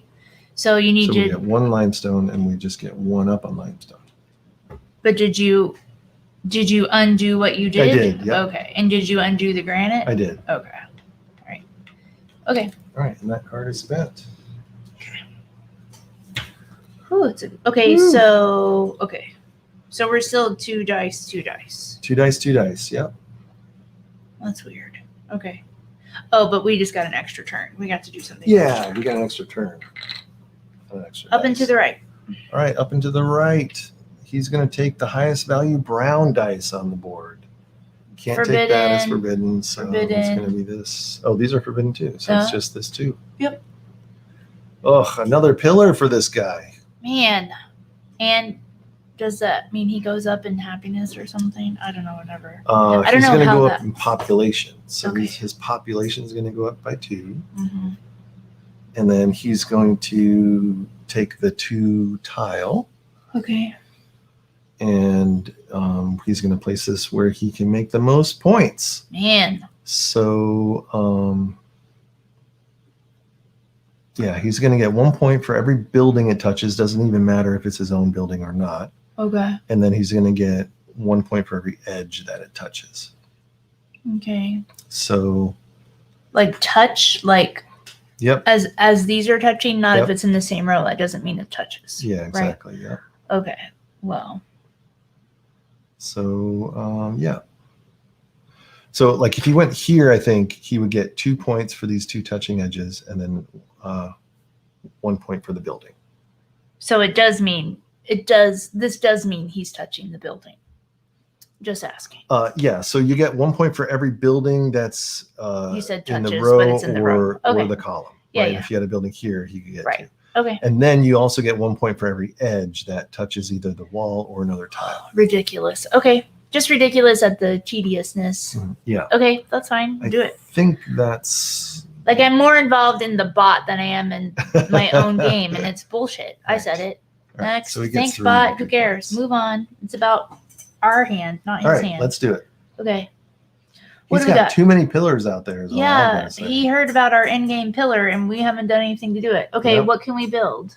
So you need So we to, get 1 limestone and we just get 1 up on limestone. but did you undo what you did? did, yep. Okay, and did you undo the granite? I did. Okay. All right. Okay. All right. And that card is spent. Ooh, okay, Woo. so we're still 2 dice, 2 dice. 2 dice, 2 dice. Yep. That's weird. Okay. Oh, but we just got an extra turn. We got to do something. Yeah. We got an extra turn. An extra Up dice. and to the right. All right. Up and to the right. He's going to take the highest value brown dice on the board. Can't take that as forbidden. So it's Forbidden. going to be this. Oh, these are forbidden too. So it's Uh-huh. just this 2. Yep. Oh, another pillar for this guy. Man. And does that mean he goes up in happiness or something? I don't know, whatever. I don't He's know going to how go that- up in population. So Okay. his population is going to go up by 2. Mm-hmm. And then he's going to take the 2 tile Okay. and he's going to place this where he can make the most points. Man. So, yeah, he's going to get 1 point for every building it touches. Doesn't even matter if it's his own building or not. Okay. And then he's going to get 1 point for every edge that it touches. Okay. So, Like touch, like yep. as these are touching, not Yep. if it's in the same row. That doesn't mean it touches. Yeah, exactly. Yeah. Okay. Well. So, yeah. So, like, if he went here, I think he would get 2 points for these 2 touching edges and then 1 point for the building. So this does mean he's touching the building. Just asking. Yeah, so you get 1 point for every building that's You said in the touches, row, but it's in the row. or Okay. the column. Yeah, right? yeah. If you had a building here, he could get Right. 2. Okay. And then you also get 1 point for every edge that touches either the wall or another tile. Ridiculous. Okay. Just ridiculous at the tediousness. Yeah. Okay, that's fine. I Do it. think that's Like I'm more involved in the bot than I am in my own game, and it's bullshit. I said it. All right, Next. so he gets Thanks, 3 bot. victory Who cares? points. Move on. It's about our hand, not his All right, hand. let's do it. Okay. What He's do we got got? too many pillars out there. Is all I'm Yeah, gonna say. he heard about our in-game pillar, and we haven't done anything to do it. Okay, Yep. what can we build?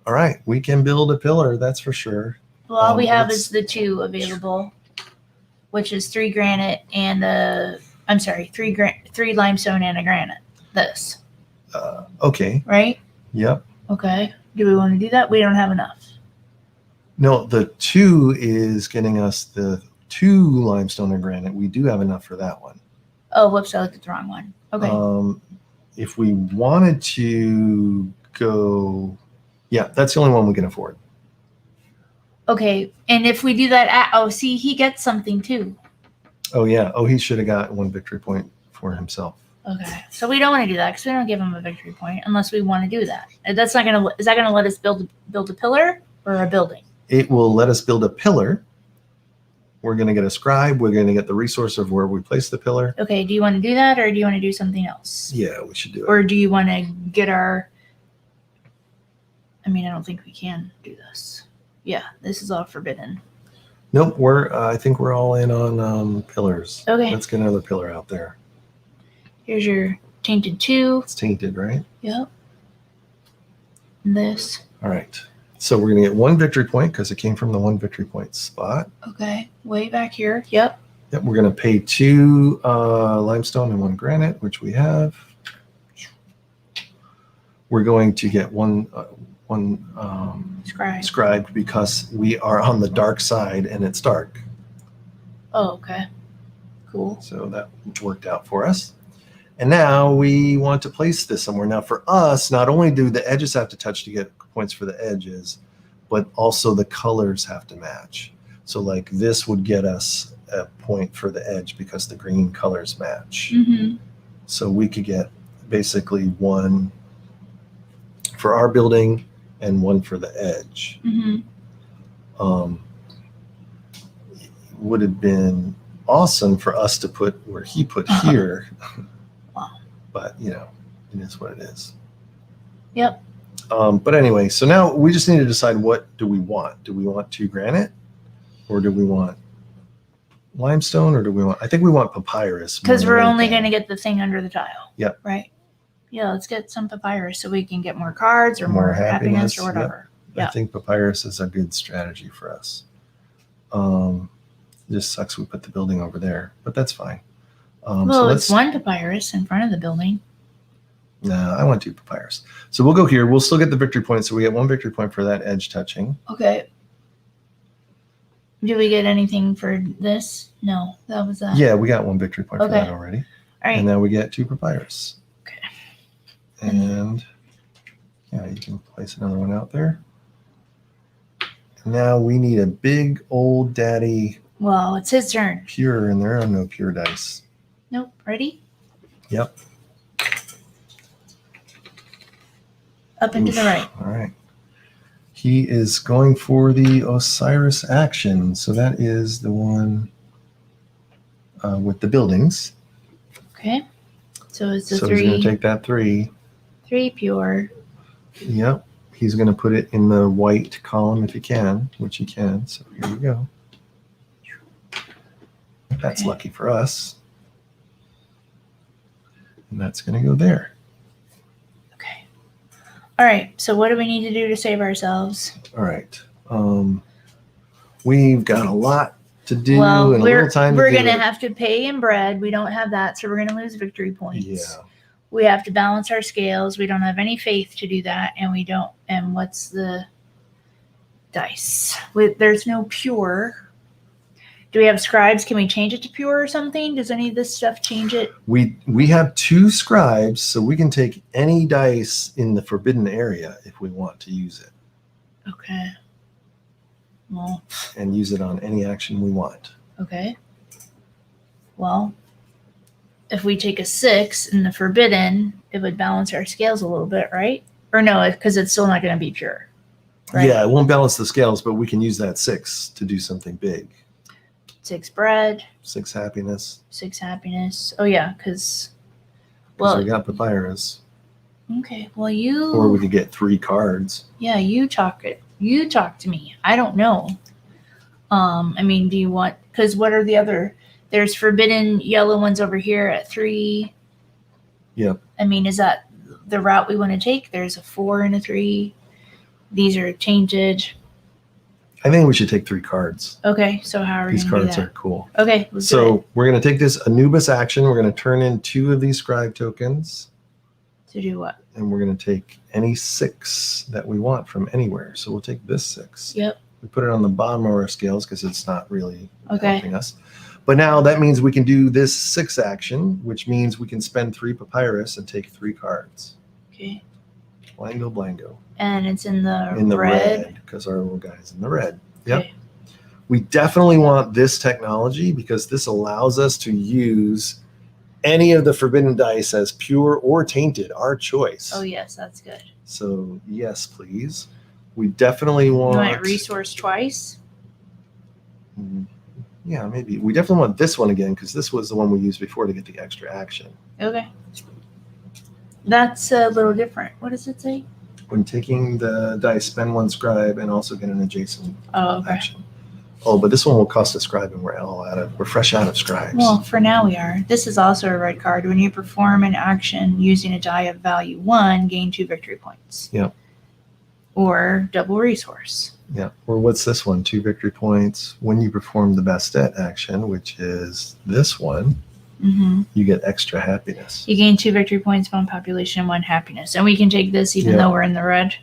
All right, we can build a pillar, that's for sure. Well, all we have let's- is the 2 available, which is 3 granite and three limestone and a granite. This, Okay, right? yep. Okay. Do we want to do that? We don't have enough. No, the 2 is getting us the 2 limestone and granite. We do have enough for that one. Oh, whoops! I looked at the wrong one. Okay. If we wanted to go, yeah, that's the only one we can afford. Okay. And if we do that, see, he gets something too. Oh yeah. Oh, he should have got 1 victory point for himself. Okay. So we don't want to do that because we don't give him a victory point unless we want to do that. That's not gonna. Is that gonna let us build a pillar or a building? It will let us build a pillar. We're going to get a scribe. We're going to get the resource of where we place the pillar. Okay. Do you want to do that or do you want to do something else? Yeah, we should do it. Or do you want to get our? I mean, I don't think we can do this. Yeah, this is all forbidden. Nope. I think we're all in on pillars. Okay. Let's get another pillar out there. Here's your tainted 2. It's tainted, right? Yep. And this. All right. So we're going to get 1 victory point because it came from the 1 victory point spot. Okay. Way back here. Yep. Yep. We're going to pay 2 limestone and 1 granite, which we have. We're going to get one scribed because we are on the dark side and it's dark. Oh, okay. Cool. So that worked out for us. And now we want to place this somewhere. Now for us, not only do the edges have to touch to get points for the edges, but also the colors have to match. So like this would get us a point for the edge because the green colors match. Mm-hmm. So we could get basically 1 for our building and 1 for the edge. Mm-hmm. Would have been awesome for us to put where he put here. Wow. But it is what it is. Yep. But anyway, so now we just need to decide, what do we want? Do we want 2 granite or do we want limestone or I think we want papyrus. Because we're only going to get the thing under the tile. Yep. Right. Yeah, let's get some papyrus so we can get more cards or more happiness or whatever. Yep. I think papyrus is a good strategy for us. It just sucks we put the building over there, but that's fine. Well, it's 1 papyrus in front of the building. No, I want 2 papyrus. So we'll go here. We'll still get the victory point. So we get 1 victory point for that edge touching. Okay. Do we get anything for this? No, that was that. Yeah, we got 1 victory point for Okay. that already. All right. And now we get 2 papyrus. Okay. And yeah, you can place another one out there. And now we need a big old daddy Well, it's his turn. pure, and there are no pure dice. Nope. Ready? Yep. Up and to the right. All right. He is going for the Osiris action. So that is the one with the buildings. Okay. So it's a So he's going 3. to take that 3. 3 pure. Yep. He's going to put it in the white column if he can, which he can. So here we go. That's Okay. lucky for us. And that's going to go there. Okay. All right. So what do we need to do to save ourselves? All right. We've got a lot to do Well, and a little time we're to do going to it. have to pay in bread. We don't have that, so we're going to lose victory points. Yeah. We have to balance our scales. We don't have any faith to do that, and we don't. And what's the dice? There's no pure. Do we have scribes? Can we change it to pure or something? Does any of this stuff change it? We have 2 scribes, so we can take any dice in the forbidden area if we want to use it, Okay. Well, and use it on any action we want. okay. Well, if we take a 6 in the forbidden, it would balance our scales a little bit, right? Or no, because it's still not going to be pure. Right? Yeah, it won't balance the scales, but we can use that 6 to do something big. 6 bread, 6 happiness. 6 happiness. Oh yeah, because Because well, we got papyrus. okay. Well, you. Or we could get 3 cards. Yeah, you talk it. You talk to me. I don't know. I mean, do you want? Because what are the other? There's forbidden yellow ones over here at 3. Yep. I mean, is that the route we want to take? There's a 4 and a 3. These are tainted. I think we should take 3 cards. Okay, so how are we These going to do cards that? are cool. Okay, let's do So it. we're going to take this Anubis action. We're going to turn in 2 of these scribe tokens, To do what? and we're going to take any 6 that we want from anywhere. So we'll take this 6. Yep. We put it on the bottom of our scales because it's not really Okay. helping us. But now that means we can do this 6 action, which means we can spend 3 papyrus and take 3 cards. Okay. Blango, blango. And it's in the red because our little guy's in the red. Yep. Okay. We definitely want this technology because this allows us to use any of the forbidden dice as pure or tainted, our choice. Oh yes, that's good. So yes, please. We definitely want. You want resource twice? Yeah, maybe. We definitely want this one again because this was the one we used before to get the extra action. Okay. That's a little different. What does it say? When taking the dice, spend 1 scribe and also get an adjacent Oh, okay. action. Oh, but this one will cost a scribe, and we're fresh out of scribes. Well, for now we are. This is also a red card. When you perform an action using a die of value 1, gain 2 victory points. Yeah. Or double resource. Yeah. Or what's this one? 2 victory points. When you perform the Bastet action, which is this one, Mm-hmm. you get extra happiness. You gain 2 victory points, 1 population, 1 happiness. And we can take this even Yeah. though we're in the red.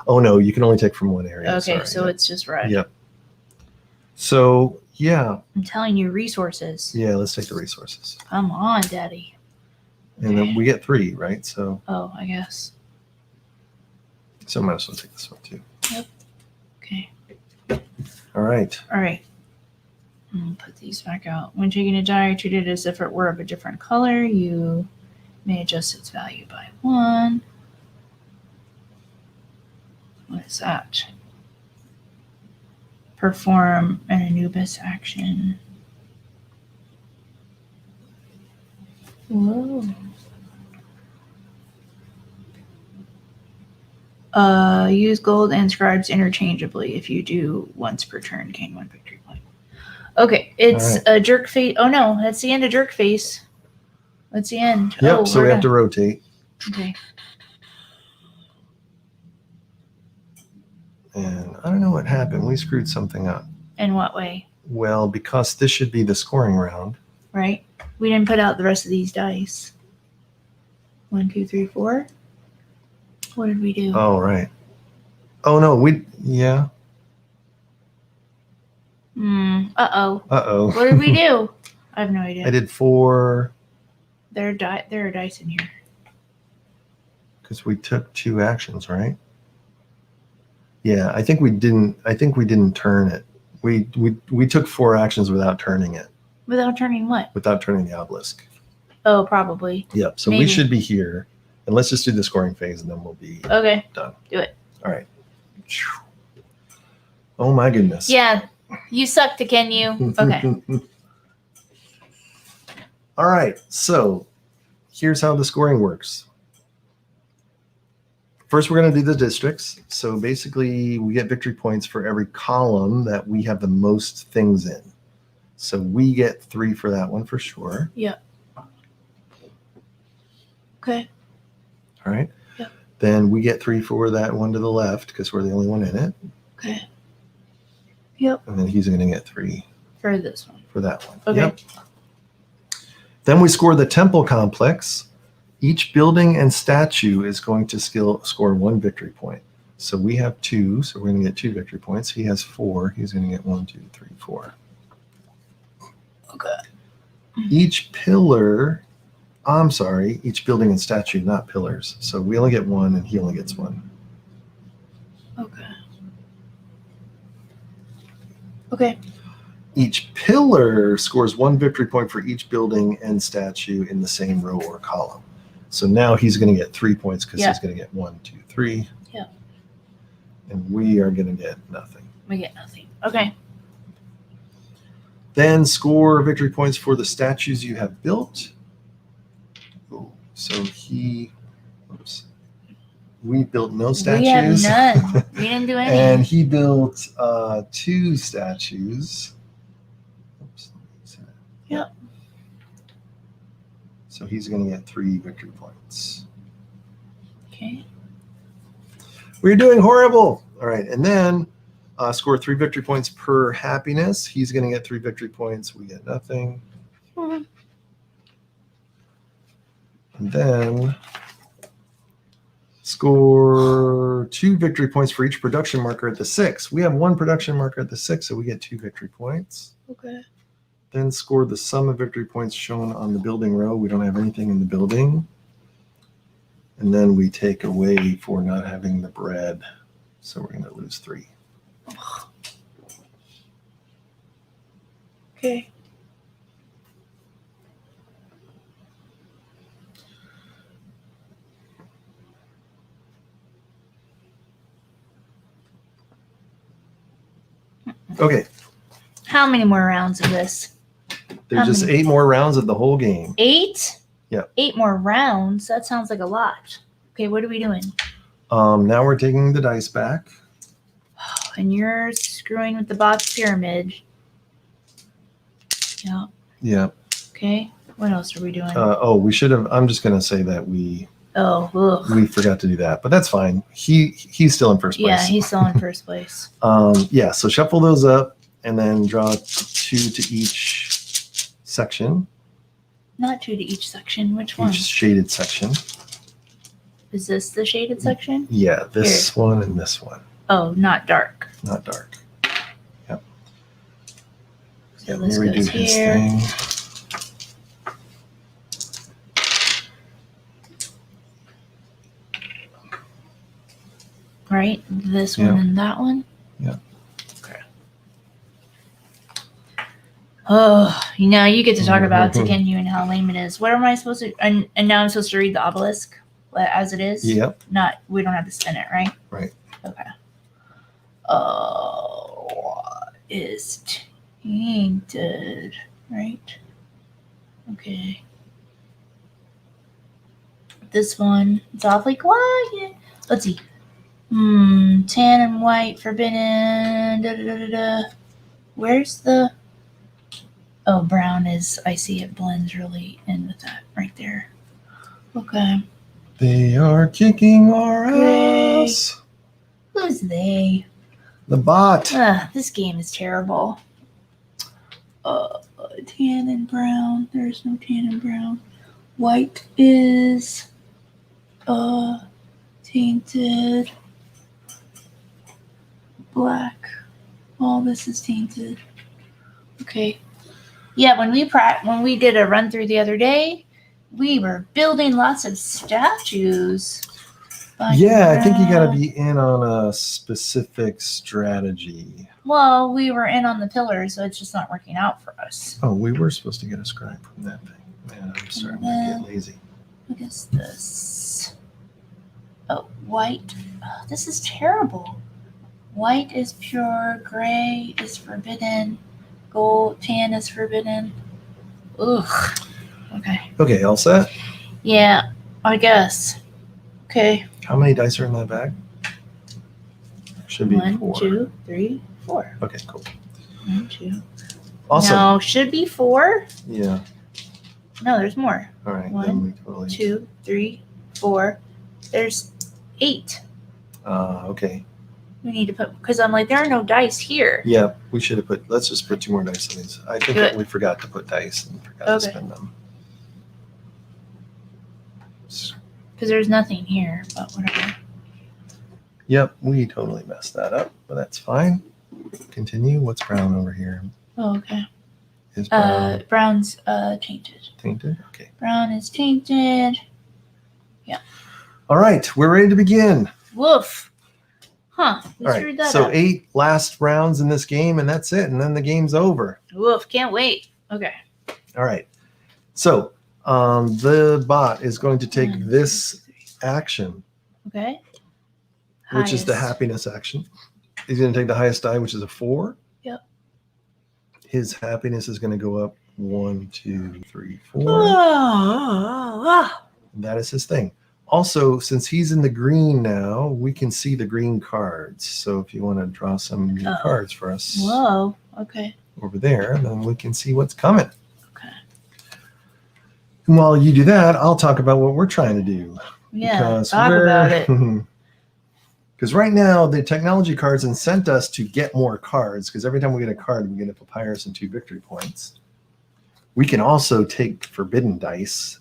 Oh, no, you can only take from one area. Okay, Sorry. so Yep. it's just red. Yep. So, yeah. I'm telling you, resources. Yeah, let's take the resources. Come on, Daddy. And then we get 3, right? So Oh, I guess. might as well take this one too. Okay. All right. All right. Put these back out. When taking a die, treat it as if it were of a different color. You may adjust its value by 1. What is that? Perform an Anubis action. Whoa. Use gold and scribes interchangeably. If you do once per turn, gain 1 victory point. Okay, it's All a jerk face. Oh no, that's the end of jerk face. That's the end. Yep. Oh, So we have to rotate. Okay. And I don't know what happened. We screwed something up. In what way? Well, because this should be the scoring round. Right? We didn't put out the rest of these dice. 1, 2, 3, 4. What did we do? Oh, right. Oh, no. Yeah. Uh-oh. Uh-oh. What did we do? I have no idea. I did 4 There are dice in here. because we took 2 actions, right? Yeah, I think we didn't turn it. We took 4 actions without turning it, Without turning what? without turning the obelisk. Oh, probably. Yep. So Maybe. we should be here. And let's just do the scoring phase and then we'll be Okay. done. Do it. All right. Oh my goodness. Yeah, you suck, Tekhenu. Okay. All right. So here's how the scoring works. First, we're going to do the districts. So basically, we get victory points for every column that we have the most things in. So we get 3 for that one for sure. Okay. All right. Yep. Then we get 3 for that one to the left because we're the only one in it. Okay. Yep. And then he's going to get 3 For this one. for that one. Okay. Yep. Then we score the temple complex. Each building and statue is going to score 1 victory point. So we have 2, so we're going to get 2 victory points. He has 4. He's going to get 1, 2, 3, 4. Okay. Each pillar, I'm sorry, each building and statue, not pillars. So we only get 1 and he only gets 1. Okay. Okay. Each pillar scores 1 victory point for each building and statue in the same row or column. So now he's going to get 3 points because he's going to get 1, 2, 3. Yeah. And we are going to get nothing. We get nothing. Okay. Then score victory points for the statues you have built. Ooh, so we built no statues. We have none. We didn't do any. And he built 2 statues. Oops. Yep. So he's going to get 3 victory points. Okay. We're doing horrible. All right, and then score 3 victory points per happiness. He's going to get 3 victory points. We get nothing. Mhm. And then score 2 victory points for each production marker at the 6. We have 1 production marker at the 6, so we get 2 victory points. Okay. Then score the sum of victory points shown on the building row. We don't have anything in the building. And then we take away for not having the bread. So we're going to lose 3. Okay. Okay, How many more rounds of this? there's just 8 more rounds of the whole game. 8? Yeah. 8 more rounds? That sounds like a lot. Okay, what are we doing? Now we're taking the dice back. And you're screwing with the box pyramid. Yeah. Yeah. Okay. What else are we doing? We should have. I'm just going to say that we Ugh. forgot to do that, but that's fine. He's still in first place. Yeah, he's still in first place. Yeah. So shuffle those up and then draw 2 to each section, Not 2 to each section. Which one? each shaded section. Is this the shaded section? Yeah, this one and this one, Oh, not dark. not dark. Yep. So Let this me redo goes his here. thing. Right? This one Yeah. and that one? Yeah. Okay. Oh, you get to talk about Mhm. Tekhenu and how lame it is. What am I supposed to... And now I'm supposed to read the obelisk as it is? Yep. We don't have to spin it, right? Right. Okay. What is tainted, right? Okay. This one, it's awfully quiet. Let's see. Tan and white, forbidden. Da, da, da, da, da. Where's the... Oh, brown is... I see it blends really in with that right there. Okay. They are kicking our Great. ass. Who's they? The bot. This game is terrible. Tan and brown. There's no tan and brown. White is tainted. Black. All this is tainted. Okay. Yeah, when we did a run through the other day, we were building lots of statues. Yeah, I think you got to be in on a specific strategy. Well, we were in on the pillars, so it's just not working out for us. Oh, we were supposed to get a scribe from that thing. Man, I'm starting to get lazy. What is this? Oh, white. Oh, this is terrible. White is pure. Gray is forbidden. Gold, tan is forbidden. Ugh. Okay. Okay, all set? Yeah, I guess. Okay. How many dice are in that bag? Should be 1, 4. 2, 3, 4. Okay, cool. 1, 2. Awesome. No, should be 4. Yeah. No, there's more. All right. 1, then we totally. 2, 3, 4. There's 8. Okay. We need to put, because I'm like, there are no dice here. Yeah, we should have put. Let's just put 2 more dice in these. I think Good. we forgot to put dice and forgot Okay. to spend them. Because there's nothing here, but whatever. Yep, we totally messed that up, but that's fine. Continue. What's brown over here? Oh, okay. Is brown Brown's tainted. tainted? Okay. Brown is tainted. All right, we're ready to begin. Woof. Huh. We All right, screwed that so up. 8 last rounds in this game, and that's it, and then the game's over. Woof. Can't wait. Okay. All right. So the bot is going to take 1, 2, this 3. action, Okay. which is the Highest. happiness action. He's going to take the highest die, which is a 4. Yep. His happiness is going to go up 1, 2, 3, 4. Ah. That is his thing. Also, since he's in the green now, we can see the green cards. So if you want to draw some new Oh. cards for us Whoa. Okay. over there, then we can see what's coming. Okay. And while you do that, I'll talk about what we're trying to do. Yeah. Talk about it. Because right now the technology cards incent us to get more cards, because every time we get a card, we get a papyrus and 2 victory points. We can also take forbidden dice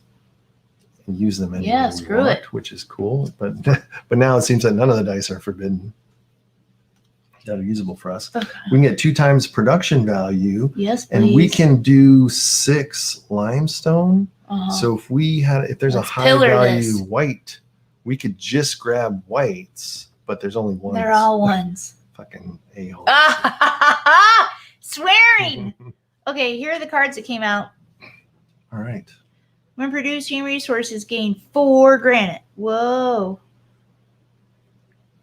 and use them anywhere Yeah, we screw want, it. which is cool. But now it seems that none of the dice are forbidden that are usable for us. Okay. We can get 2 times production value, Yes, please. and we can do 6 limestone. Uh-huh. So if there's Let's a high pillar value this. white, we could just grab whites, but there's only one. They're all ones. Fucking a-hole. Swearing. Okay, here are the cards that came out. All right. When producing resources, gain 4 granite. Whoa.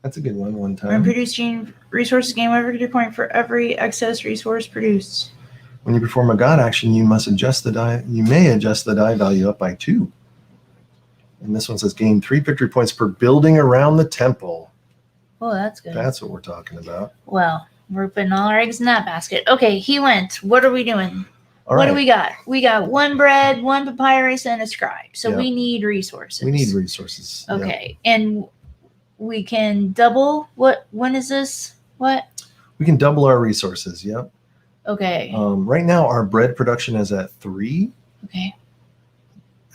That's a good one When time. producing resources, gain 1 victory point for every excess resource produced. When you perform a god action, you must adjust the die. You may adjust the die value up by 2. And this one says gain 3 victory points per building around the temple. Oh, that's good. That's what we're talking about. Well, we're putting all our eggs in that basket. Okay, he went. What are we doing? All What right. do we got? We got 1 bread, 1 papyrus, and a scribe. So Yeah. we need resources. We need resources. Yeah. Okay, and we can double. When is this? What? We can double our resources. Yep. Okay. Right now, our bread production is at 3. Okay.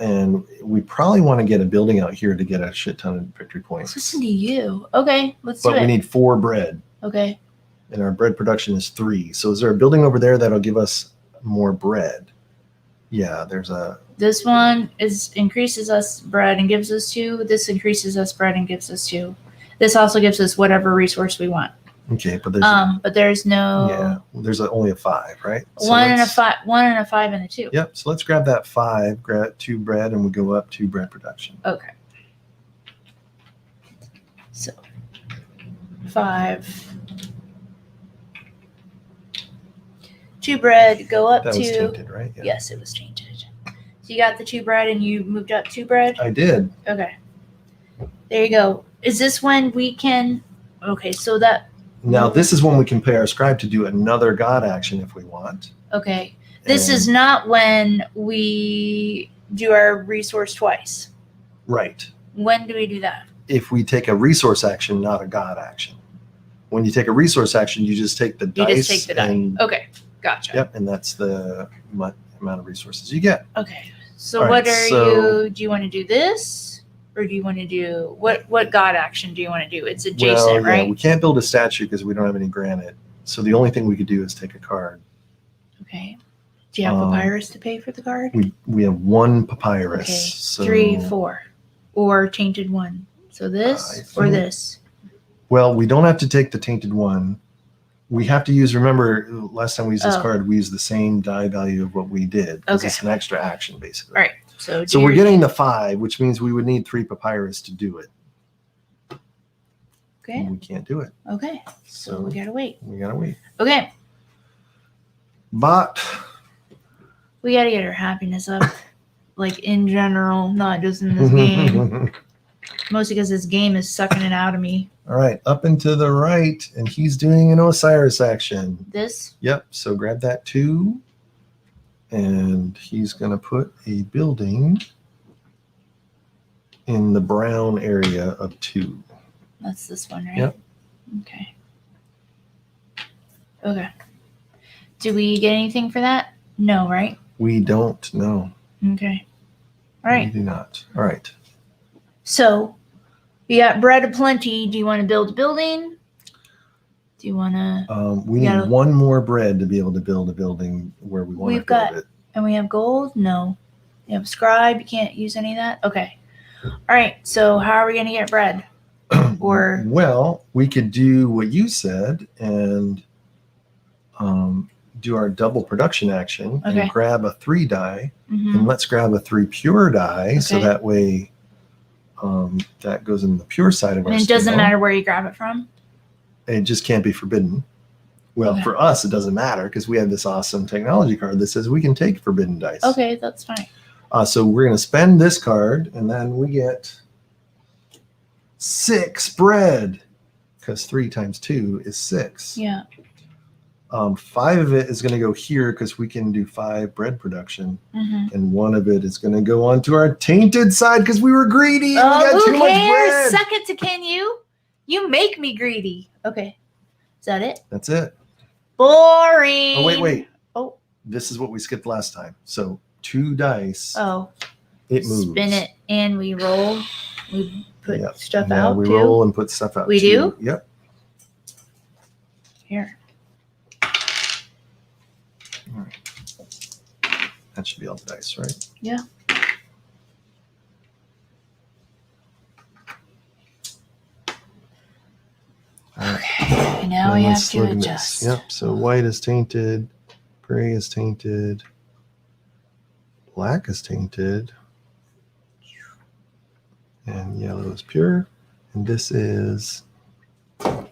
And we probably want to get a building out here to get a shit ton of victory Let's points. listen to you. Okay, let's do But we it. need 4 bread, Okay. and our bread production is 3. So is there a building over there that'll give us more bread? Yeah, there's a. This one increases us bread and gives us 2. This increases us bread and gives us 2. This also gives us whatever resource we want. Okay, but there's But there's no yeah, there's only a 5, right? So 1 and a let's- 5, 1 and a 5 and a 2. Yep. So let's grab that 5, grab 2 bread, and we go up 2 bread production. Okay. So 5. 2 bread, go up That was 2. tainted, right? Yeah. Yes, it was tainted. So you got the 2 bread and you moved up 2 bread? I did. Okay. There you go. Is this when we can? Okay, so that. Now this is when we can pay our scribe to do another god action if we want. Okay. This And- is not when we do our resource twice. right. When do we do that? If we take a resource action, not a god action. When you take a resource action, you just take the You dice. just take the die. and, Okay, gotcha. Yep, and that's the amount of resources you get. Okay. So All what right, are so- you? Do you want to do this? Or do you want to do what god action do you want to do? It's adjacent, right? we can't build a statue because we don't have any granite. So the only thing we could do is take a card. Okay. Do you have papyrus to pay for the card? We have 1 papyrus. Okay. So 3, 4, or tainted 1. So this or think- this. Well, we don't have to take the tainted one. We have to use, remember, last time we used this Oh. card, we used the same die value of what we did. 'Cause Okay. It's an extra action, basically. All right. So, So we're getting the 5, which means we would need 3 papyrus to do it. okay. And we can't do it. Okay. So So we gotta wait. we gotta wait. Okay. But We gotta get our happiness up, like in general, not just in this game. Mostly because this game is sucking it out of me. all right, up and to the right, and he's doing an Osiris action. This. Yep. So grab that 2, and he's gonna put a building in the brown area of 2. That's this one, right? Yep. Okay. Okay. Do we get anything for that? No, right? We don't know. Okay. All right. We do not. All right. So you got bread aplenty. Do you want to build a building? Do you want to? We need Yeah. 1 more bread to be able to build a building where we want to We've build got- it. And we have gold? No. You have scribe. You can't use any of that? Okay. All right. So how are we going to get bread? Or Well, we could do what you said and do our double production action Okay. and grab a 3 die, Mhm. and let's grab a 3 pure die, so Okay. that way that goes in the pure side of our And it doesn't scale. matter where you grab it from? It just can't be forbidden. Well, Okay. for us, it doesn't matter because we have this awesome technology card that says we can take forbidden dice. Okay, that's fine. So we're going to spend this card, and then we get 6 bread because 3 times 2 is 6. Yeah. 5 of it is going to go here because we can do 5 bread production, Mhm. and 1 of it is going to go onto our tainted side because we were greedy and we Oh, got who too much cares? bread. Suck it, Tekhenu. You make me greedy. Okay. Is that it? That's it. Boring. Oh, wait. Oh. This is what we skipped last time. So 2 dice. Oh. It moves. Spin it and we roll. We put Yep. stuff Now out we too. roll and put stuff out. We too. do? Yep. Here. All right. That should be all the dice, right? Yeah. All right. And now And we have let's to look at this. adjust. Yep. So white is tainted, gray is tainted, black is tainted, and yellow is pure. And this is Can't.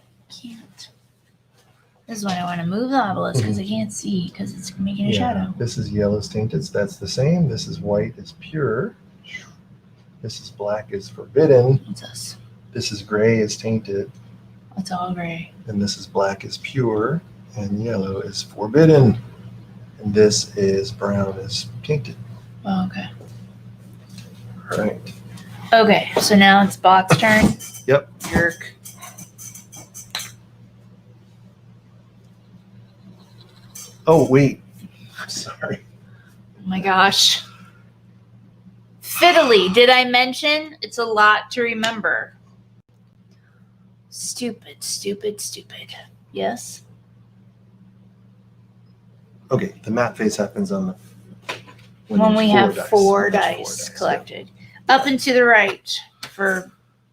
This is when I want to move the obelisk because I can't see because it's making a shadow. This is yellow is tainted, so that's the same. This is white is pure. This is black is forbidden. What's this? This is gray is tainted, It's all gray. and this is black is pure, and yellow is forbidden. And this is brown is tainted. Oh, okay. All right. Okay, so now it's Bot's turn. Yep. Jerk. Oh, wait. I'm sorry. Oh my gosh. Fiddly, did I mention? It's a lot to remember. Stupid, stupid, stupid. Yes? Okay, the map phase happens on the When we have four There's dice collected. Up and to the right for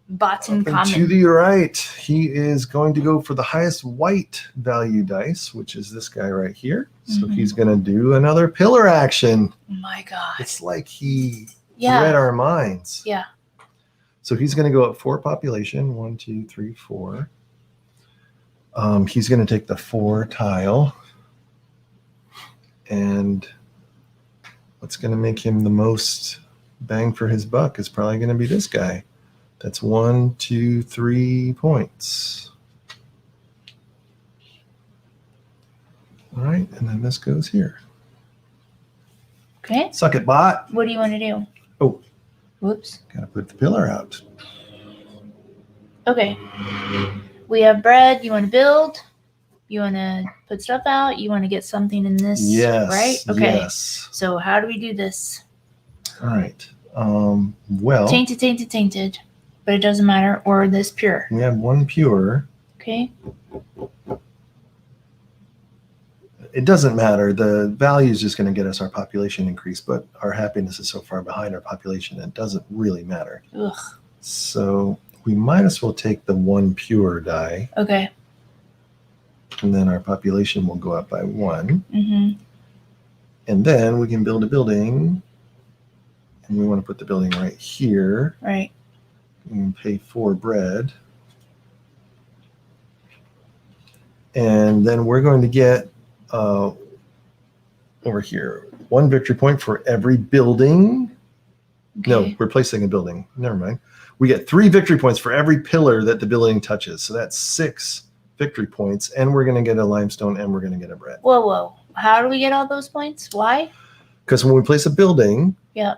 Bots and Up and to common. the right, he is going to go for the highest white value dice, which is this guy right here. So Mhm. he's going to do another pillar action. Oh my God. It's like he read Yeah. our minds. Yeah. So he's going to go at 4 population. 1, 2, 3, 4. He's going to take the 4 tile. And what's going to make him the most bang for his buck is probably going to be this guy. That's 1, 2, 3 points. All right, and then this goes here. Okay. Suck it, bot. What do you want to do? Oh. Whoops. Got to put the pillar out. Okay. We have bread. You want to build? You want to put stuff out? You want to get something in this? Yes. Right? Okay. Yes. So how do we do this? All right. Well, Tainted, tainted, tainted. But it doesn't matter. Or this pure. we have 1 pure. Okay. It doesn't matter. The value is just going to get us our population increase, but our happiness is so far behind our population, it doesn't really matter. Ugh. So we might as well take the 1 pure die, Okay. and then our population will go up by 1. Mm-hmm. And then we can build a building, and we want to put the building right here. Right. We can pay 4 bread. And then we're going to get over here 1 victory point for every building. Okay. No, we're placing a building. Never mind. We get 3 victory points for every pillar that the building touches. So that's 6 victory points. And we're going to get a limestone and we're going to get a bread. Whoa, whoa. How do we get all those points? Why? Because when we place a building, Yeah.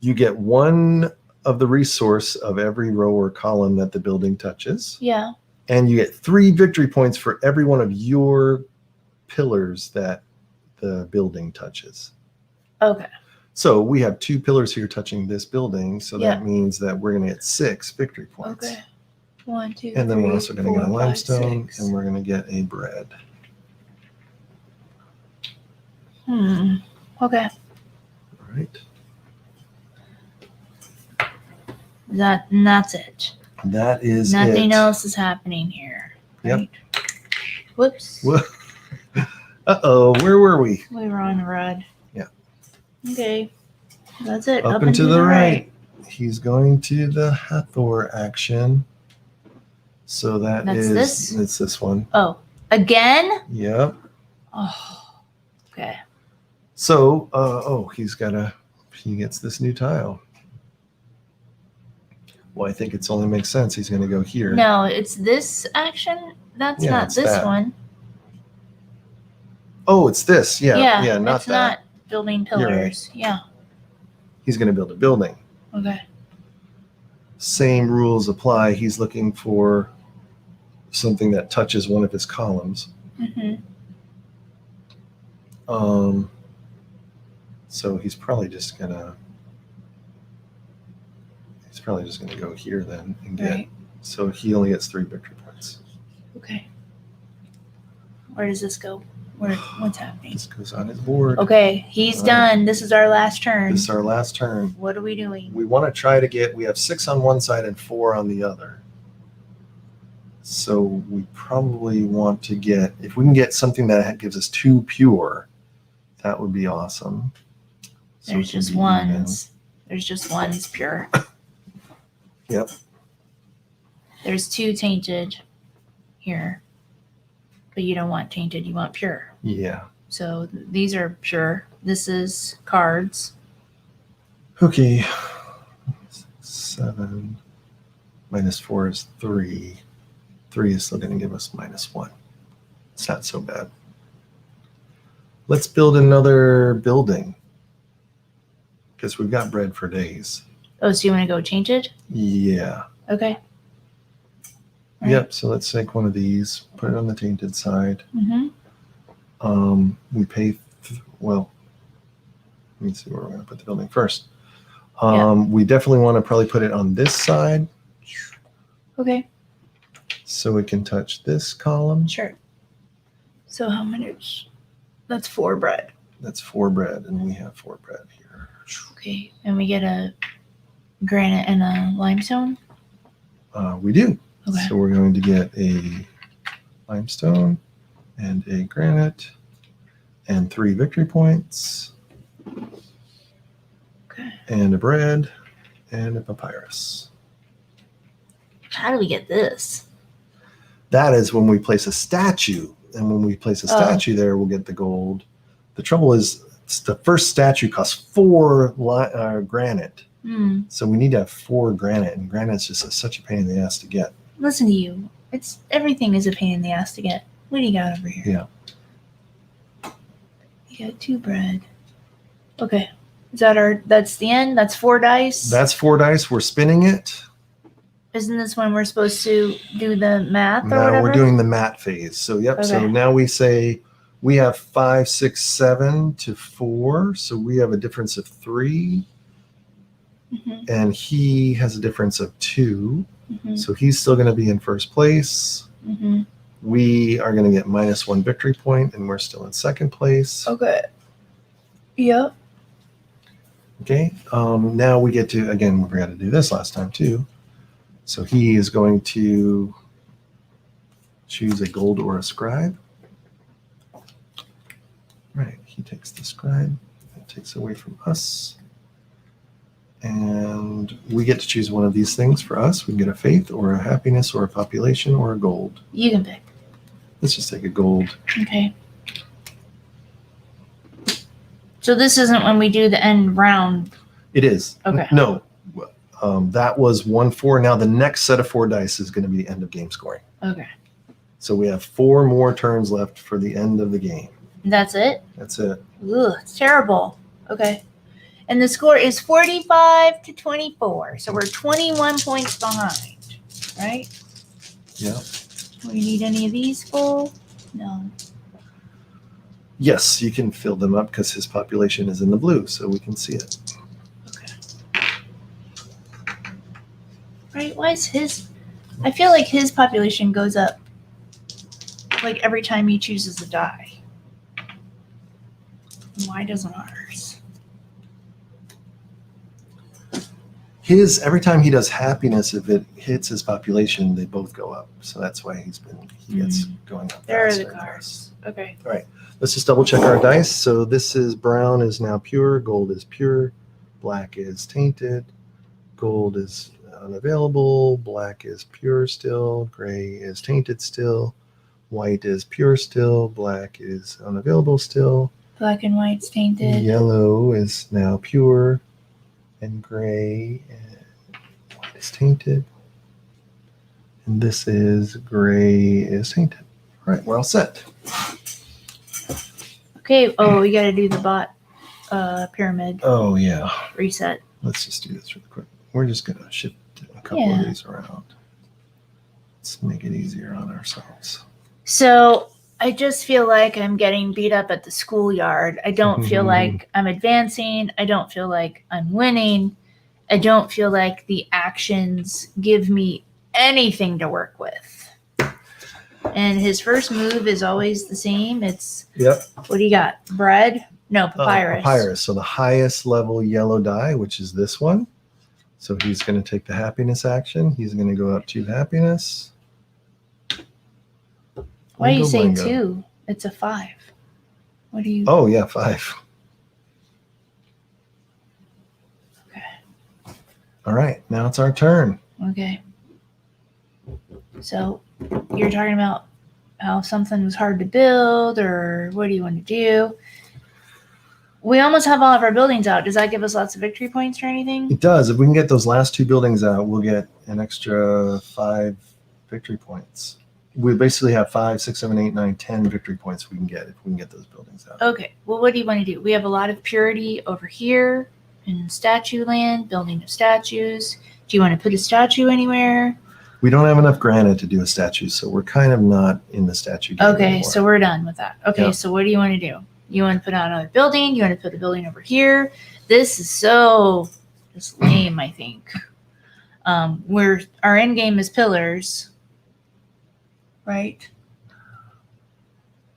you get 1 of the resource of every row or column that the building touches. Yeah. And you get 3 victory points for every one of your pillars that the building touches. Okay. So we have 2 pillars here touching this building. So Yeah. that means that we're going to get 6 victory points. Okay. 1, 2, And then 3, we're also going to get a 4, 5, limestone 6. and we're going to get a bread. Okay. All right. And that's it. That is Nothing it. else is happening here. Yep. Right? Whoops. Whoa. Uh-oh, where were we? We were on the road. Yeah. Okay. That's it. Up and to the right. He's going to the Hathor action. So That's it's this? this one. Oh, again? Yep. Oh, okay. So, he gets this new tile. Well, I think it's only makes sense. He's going to go here. No, it's this action. That's Yeah, not it's this that. one. Oh, it's this. Yeah, not it's that. not building You're right. pillars. Yeah. He's going to build a building. Okay. same rules apply. He's looking for something that touches one of his columns. Mm-hmm. So he's probably just gonna go here then and get. Right. So he only gets 3 victory points. Okay. Where does this go? What's happening? This goes on his board. Okay, he's All done. This is our last turn. This is our last turn. What are we doing? We want to try to get. We have 6 on one side and 4 on the other. So we probably want to get. If we can get something that gives us 2 pure, that would be awesome. So There's it can just be ones. There's just ones pure. Yep. There's 2 tainted here. But you don't want tainted, you want pure. Yeah. So these are pure. This is cards. Okay. 7 minus 4 is 3. 3 is still going to give us -1. It's not so bad. Let's build another building because we've got bread for days. Oh, so you want to go tainted? Yeah. Okay. Right. Yep. So let's take one of these, put it on the tainted side. Mm-hmm. We pay. Well, let me see where we're going to put the building first. We definitely want to probably put it on this side. Okay. So it can touch this column. Sure. So how many? That's 4 bread. That's 4 bread, and we have 4 bread here. Okay. And we get a granite and a limestone? We do. Okay. So we're going to get a limestone and a granite and 3 victory points. Okay. And a bread and a papyrus. How do we get this? That is when we place a statue. And when we place a statue there, we'll get the gold. The trouble is, the first statue costs 4 granite. So we need to have 4 granite. And granite's just such a pain in the ass to get. Listen to you. Everything is a pain in the ass to get. What do you got over here? Yeah. You got 2 bread. Okay. That's the end? That's 4 dice? That's 4 dice. We're spinning it. Isn't this when we're supposed to do the math or Now whatever? we're doing the mat phase. So, yep. Okay. So now we say we have 5, 6, 7 to 4. So we have a difference of 3. Mm-hmm. And he has a difference of 2. Mm-hmm. So he's still going to be in first place. Mm-hmm. We are going to get -1 victory point, and we're still in second place. Okay. Yep. Okay. Now we get to, again, we forgot to do this last time too. So he is going to choose a gold or a scribe. Right. He takes the scribe. That takes away from us. And we get to choose one of these things for us. We can get a faith or a happiness or a population or a gold. You can pick. Let's just take a gold. Okay. So this isn't when we do the end round. It is. Okay. No. That was 1-4. Now the next set of 4 dice is going to be the end of game scoring. Okay. So we have 4 more turns left for the end of the game. That's it? That's it. Ugh, it's terrible. Okay. And the score is 45 to 24. So we're 21 points behind, right? Yeah. Do we need any of these full? No. Yes, you can fill them up because his population is in the blue, so we can see it. Okay. Right? Why is his... I feel like his population goes up like every time he chooses a die. Why doesn't ours? Every time he does happiness, if it hits his population, they both go up. So that's why he gets going up. There are faster the and cards. Okay. Let's just double check our dice. So this is brown is now pure, gold is pure, black is tainted, gold is unavailable, black is pure still, gray is tainted still, white is pure still, black is unavailable still. Black and white's tainted. Yellow is now pure, and gray and white is tainted. And this is gray is tainted. All right, we're all set. Okay. Oh, we got to do the bot pyramid Oh, yeah. reset. Let's just do this really quick. We're just going to shift a couple Yeah. of these around. Let's make it easier on ourselves. So I just feel like I'm getting beat up at the schoolyard. I don't feel like I'm advancing. I don't feel like I'm winning. I don't feel like the actions give me anything to work with. And his first move is always the same. It's, Yep. what do you got? Bread? No, papyrus. Papyrus. So the highest level yellow die, which is this one. So he's going to take the happiness action. He's going to go up 2 happiness. Why are you Blingo, saying blingo. 2? It's a 5. What do you? Oh, yeah, 5. Okay. All right, now it's our turn. Okay. So you're talking about how something was hard to build, or what do you want to do? We almost have all of our buildings out. Does that give us lots of victory points or anything? It does. If we can get those last 2 buildings out, we'll get an extra 5 victory points. We basically have 5, 6, 7, 8, 9, 10 victory points we can get if we can get those buildings out. Okay. Well, what do you want to do? We have a lot of purity over here in statue land, building of statues. Do you want to put a statue anywhere? We don't have enough granite to do a statue, so we're kind of not in the statue game Okay, anymore. so we're done with that. Okay, Yeah. so what do you want to do? You want to put out another building? You want to put a building over here? This is so just lame, I think. Our end game is pillars, right?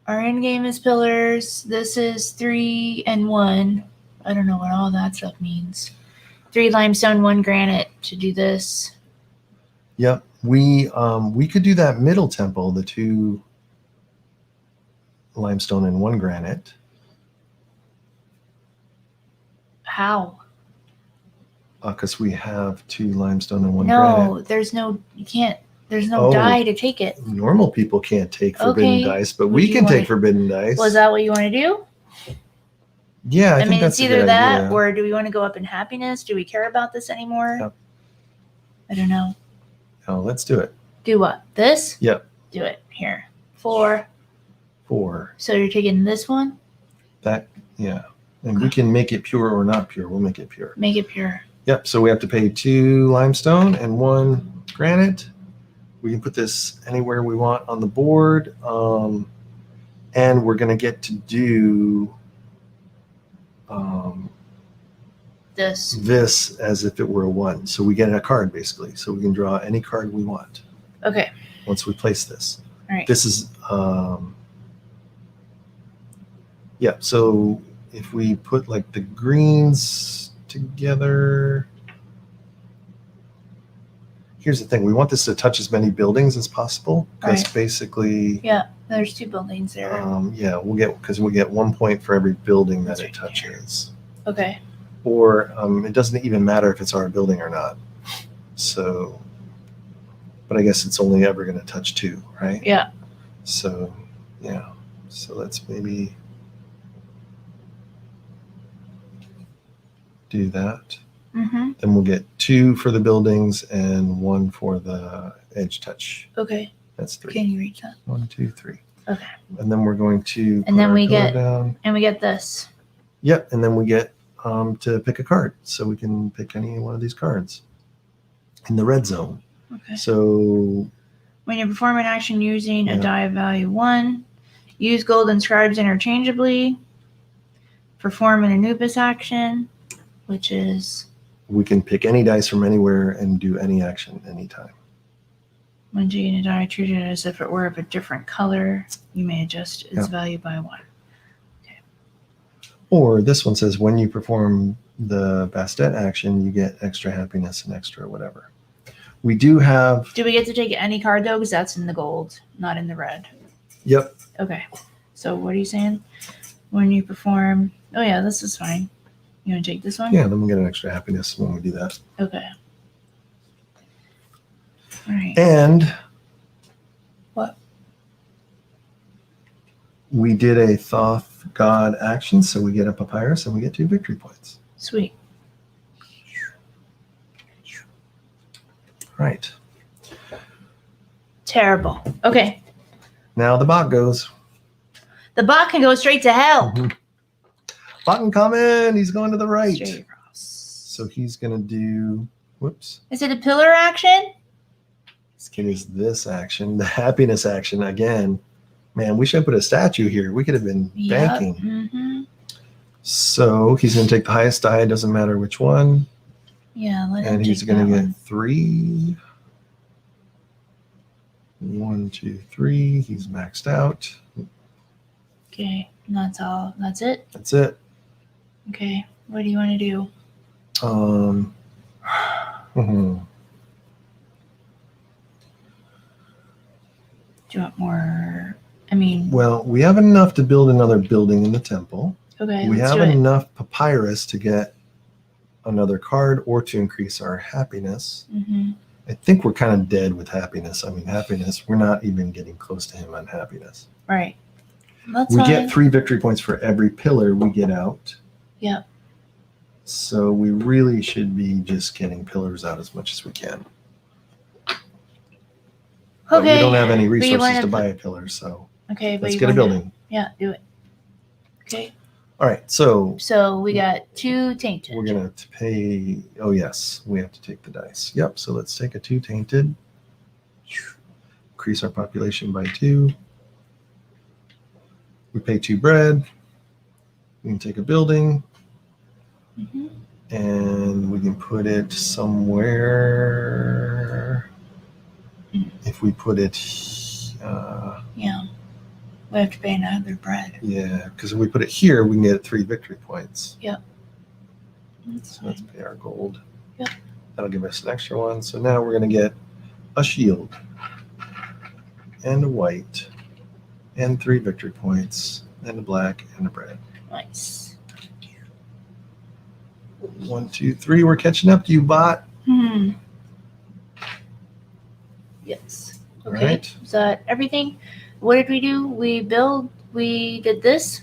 Our end game is pillars. This is 3 and 1. I don't know what all that stuff means. 3 limestone, 1 granite to do this. Yep. We could do that middle temple, the 2 limestone and 1 granite. How? Because we have 2 limestone and 1 No, granite. there's no. You can't. There's no Oh. die to take it. Normal people can't take forbidden Okay. dice, but Would we you can take want- forbidden dice. Was that what you want to do? Yeah, I I think mean, that's it's a either good that idea. or do we want to go up in happiness? Do we care about this anymore? Yep. I don't know. Oh, let's do it. Do what? This? Yep. Do it. Here. 4. 4. So you're taking this one? That, yeah. And we can make it pure or not pure. We'll make it pure. Make it pure. Yep. So we have to pay 2 limestone and 1 granite. We can put this anywhere we want on the board. And we're going to get to do This. as if it were a 1. So we get a card basically. So we can draw any card we want Okay. once we place this. All right. This is, yeah. So if we put like the greens together, here's the thing. We want this to touch as many buildings as possible. Because Right. basically, Yeah. There's 2 buildings there. yeah, we'll get 1 point for every building that That's it right touches. Okay. Or it doesn't even matter if it's our building or not. So, but I guess it's only ever going to touch 2, right? Yeah. So, yeah. So let's maybe do that. Mm-hmm. Then we'll get 2 for the buildings and 1 for the edge touch. Okay. That's 3. Can you reach that? 1, 2, 3. Okay. And then we're going to And then our we pillar get- down. And we get this. Yep. And then we get to pick a card. So we can pick any one of these cards in the red zone. Okay. So When you perform an action using a Yeah. die of value 1, use golden scribes interchangeably. Perform an Anubis action, which is we can pick any dice from anywhere and do any action anytime. when you get a die treated as if it were of a different color, you may adjust its Yeah. value by 1. Or this one says when you perform the Bastet action, you get extra happiness and extra whatever. We do have, Do we get to take any card though? Because that's in the gold, not in the red. yep, Okay. So what are you saying? When you perform, oh yeah, this is fine. You want to take this one? yeah, then we get an extra happiness when we do that. Okay. All right. And What? we did a Thoth God action, so we get a papyrus and we get 2 victory points. Sweet. Right. Terrible. Okay. Now the bot goes. The bot can go straight to hell. Bot can come in. He's going to the right. Straight across. So he's going to do Whoops. Is it a pillar action? It is this action, the happiness action again. Man, we should put a statue here. We could have been banking. Mm-hmm. So he's going to take the highest die. It doesn't matter which one. Yeah, let him And he's take going that to get one. 3. 1, 2, 3. He's maxed out. Okay, and that's all. That's it? That's it. Okay, what do you want to do? Mhm. Do you want more? I mean, Well, we have enough to build another building in the temple. okay, We let's have do it. enough papyrus to get another card or to increase our happiness. Mm-hmm. I think we're kind of dead with happiness. I mean, happiness, we're not even getting close to him on happiness. Right. That's We fine. get 3 victory points for every pillar we get out. Yep. So we really should be just getting pillars out as much as we can. But Okay. we don't have any you resources wanna to put- buy a pillar, so Okay, but let's you get a wanna- building. Yeah, do it. Okay. All right, so So we got 2 tainted. we're going to pay. Oh, yes, we have to take the dice. Yep, so let's take a 2 tainted. Increase our population by 2. We pay 2 bread. We can take a building Mm-hmm. and we can put it somewhere. If we put it, Yeah. We have to pay another bread. yeah, because if we put it here, we can get 3 victory points. That's So let's fine. pay our gold. Yep. That'll give us an extra one. So now we're going to get a shield and a white and 3 victory points and a black and a bread. Nice. 1, 2, 3. We're catching up to you, bot. Yes. All Okay. right. Is that everything? What did we do? We did this?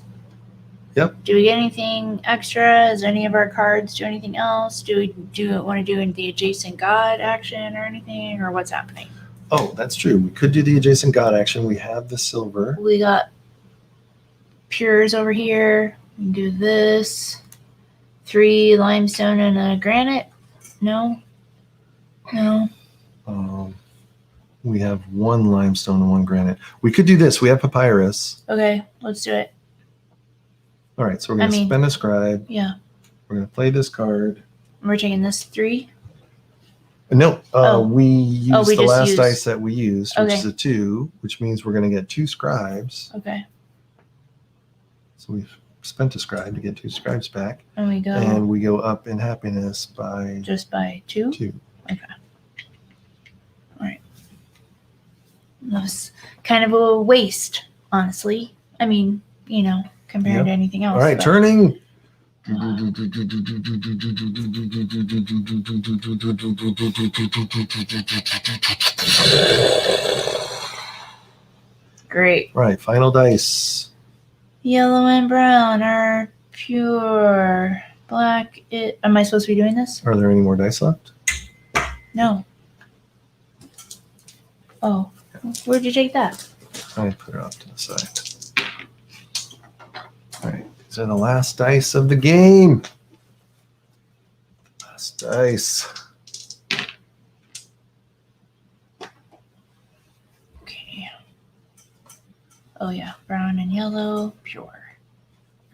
Yep. Do we get anything extra? Does any of our cards do anything else? Do we want to do the adjacent god action or anything? Or what's happening? Oh, that's true. We could do the adjacent god action. We have the silver. We got pures over here. We can do this. 3 limestone and a granite. No. We have 1 limestone and 1 granite. We could do this. We have papyrus. Okay, let's do it. All right, so we're going to spend a scribe. Yeah. We're going to play this card. We're taking this 3. No, Oh. we used we the just last used- dice that we used, which Okay. is a 2, which means we're going to get 2 scribes. Okay. So we've spent a scribe to get 2 scribes back. And we go And we go up in happiness by just by 2. 2. That was kind of a waste, honestly. I mean, compared Yep. to anything else. All right, but- turning. Great. All right, final dice. Yellow and brown are pure. Black, am I supposed to be doing this? Are there any more dice left? No. Oh, where'd you take that? I put it off to the side. All right, these are the last dice of the game. Last dice. Okay. Oh yeah, brown and yellow, pure.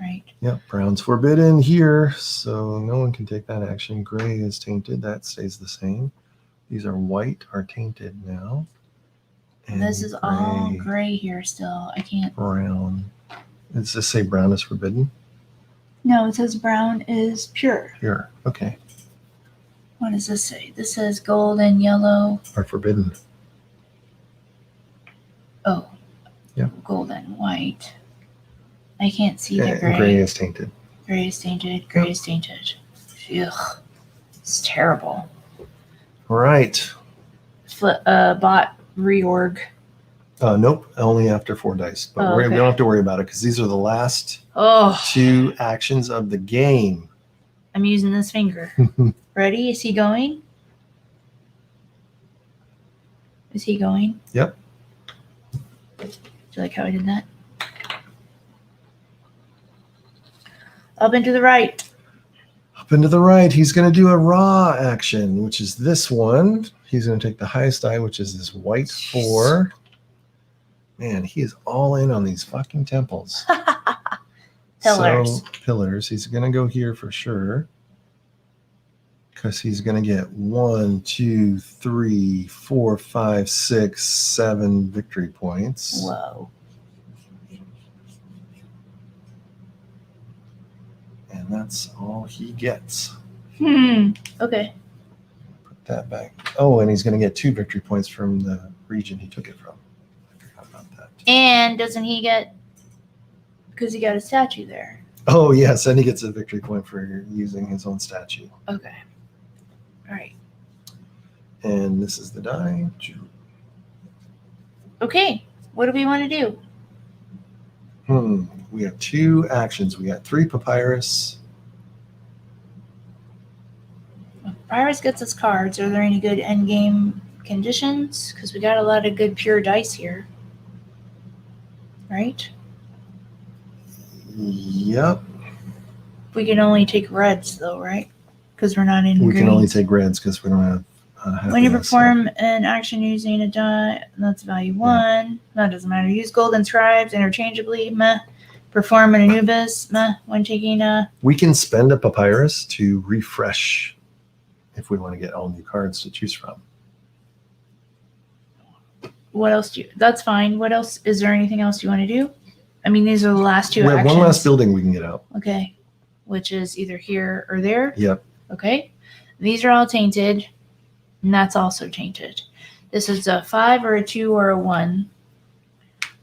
Right. Yep, brown's forbidden here, so no one can take that action. Gray is tainted, that stays the same. These are white, are tainted now. And This is all gray here still. I can't. brown. Does this say brown is forbidden? No, it says brown is pure. Here, okay, What does this say? This says gold and yellow. are forbidden. Oh. Yeah. Gold and white. I can't see the And gray. gray is tainted. Gray is tainted. Gray is tainted. Ugh. It's terrible. All right. Bot reorg. Nope, only after 4 dice. But Oh, we okay. don't have to worry about it because these are the last Oh, 2 actions of the game. I'm using this finger. Ready? Is he going? Is he going? Yep. Do you like how I did that? Up and to the right. Up Up and to the right, he's going to do a raw action, which is this one. He's going to take the highest die, which is this white 4. Man, he is all in on these fucking temples. Pillars. So, pillars. He's going to go here for sure. Because he's going to get 1, 2, 3, 4, 5, 6, 7 victory points. Whoa. And that's all he gets. Okay. Put that back. Oh, and he's going to get 2 victory points from the region he took it from. I forgot about that. And doesn't he get, because he got a statue there. Oh, yes, and he gets a victory point for using his own statue. Okay. All right. And this is the die. Okay. What do we want to do? We have 2 actions. We got 3 papyrus. Papyrus gets us cards. Are there any good end game conditions? Because we got a lot of good pure dice here. Right? Yep. We can only take reds though, right? Because we're not in We green. can only take reds because we don't have When you happiness, perform an action using a die, that's value 1. That doesn't matter. Use golden scribes interchangeably. Meh. Perform an Anubis. Meh. When taking a. we can spend a papyrus to refresh if we want to get all new cards to choose from. What else do you? That's fine. What else? Is there anything else you want to do? I mean, these are the last 2 We have actions. one last building we can get out. Okay. Which is either here or there. Yep. Okay. These are all tainted. And that's also tainted. This is a 5 or a 2 or a 1.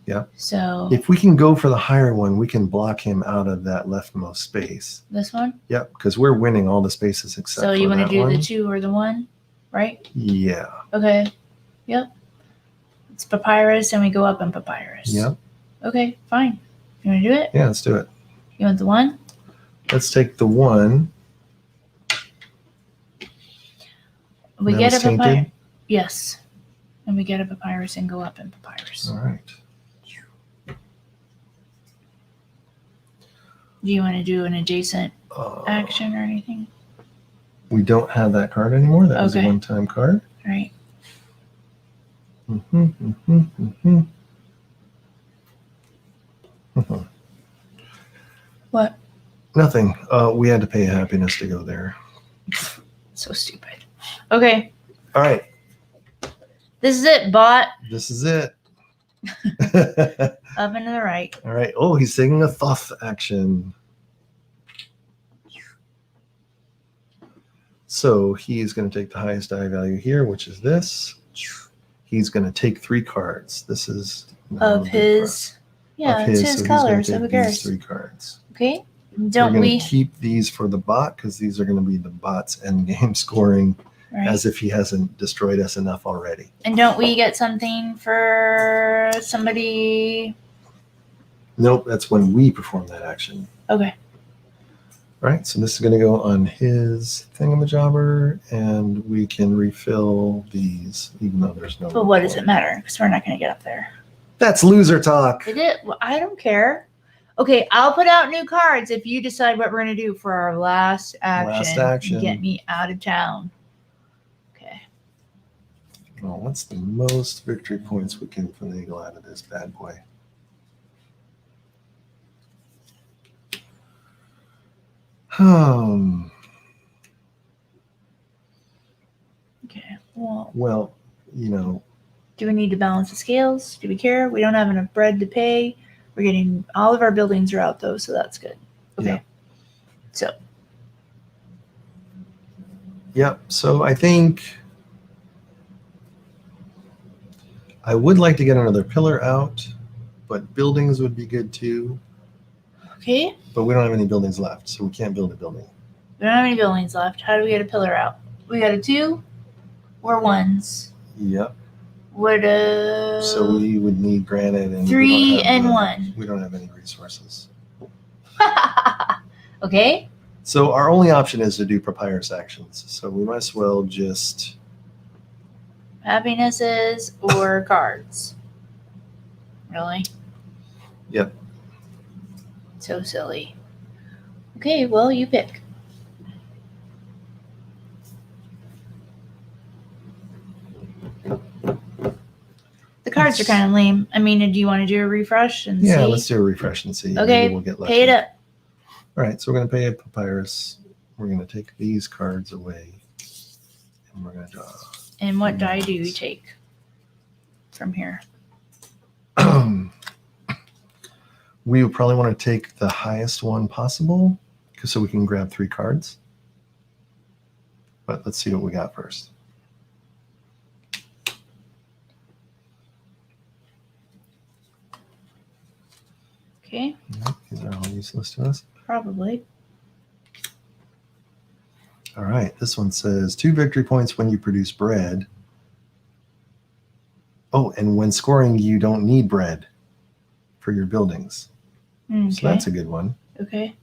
Yeah. So If we can go for the higher one, we can block him out of that leftmost space. this one. Yep, because we're winning all the spaces except So for you want to that do one. the 2 or the 1, right? Yeah. Okay. Yep. It's papyrus, and we go up in papyrus. Yep. Okay, fine. You want to do it? Yeah, let's do it. You want the 1? Let's take the 1. We That get a was tainted? papyrus. Yes. And we get a papyrus and go up in papyrus. All right. Do you want to do an adjacent Uh, action or anything? We don't have that card anymore. That was a Okay. one-time card. All right. What? Nothing. We had to pay happiness to go there. So stupid. Okay. All right. This is it, bot. This is it. Up and to the right. All right. Oh, he's taking a Thoth action. So he's going to take the highest die value here, which is this. He's going to take 3 cards. This is Of his. Yeah, of it's his, his so he's gonna color, so take who these cares? 3 cards. Okay. We're Don't going we? to keep these for the bot because these are going to be the bot's end game scoring, Right. as if he hasn't destroyed us enough already. And don't we get something for somebody? Nope, that's when we perform that action. Okay. All right, so this is going to go on his thingamajobber, and we can refill these, even though there's no. But what does it point. matter? Because we're not going to get up there. That's loser talk. Is it? Well, I don't care. Okay, I'll put out new cards if you decide what we're going to do for our last action. Last action. Get me out of town. Okay. Well, what's the most victory points we can finagle out of this bad boy? Okay. Well, Well, you know, do we need to balance the scales? Do we care? We don't have enough bread to pay. We're getting all of our buildings are out though, so that's good. Okay. Yeah. So yep. So I think I would like to get another pillar out, but buildings would be good too. okay. But we don't have any buildings left, so we can't build a building. We don't have any buildings left. How do we get a pillar out? We got a 2 or 1s. Yep. Would a So we would need granite and we 3 don't have and the- 1. We don't have any resources. Okay. So our only option is to do papyrus actions. So we might as well just Happinesses or cards. Really? Yep. So silly. Okay, well, you pick. cards are kind of lame. I mean, do you want to do a refresh and Yeah, see? let's do a refresh and see. Okay, Maybe we'll get lucky. pay it up. All right, so we're going to pay a papyrus. We're going to take these cards away. And we're going to draw. And what die do you take from here? We would probably want to take the highest one possible so we can grab 3 cards. But let's see what we got first. Okay, These are all useless to us. probably. All right, this one says 2 victory points when you produce bread. Oh, and when scoring, you don't need bread for your buildings. Okay. So that's a good one. Okay.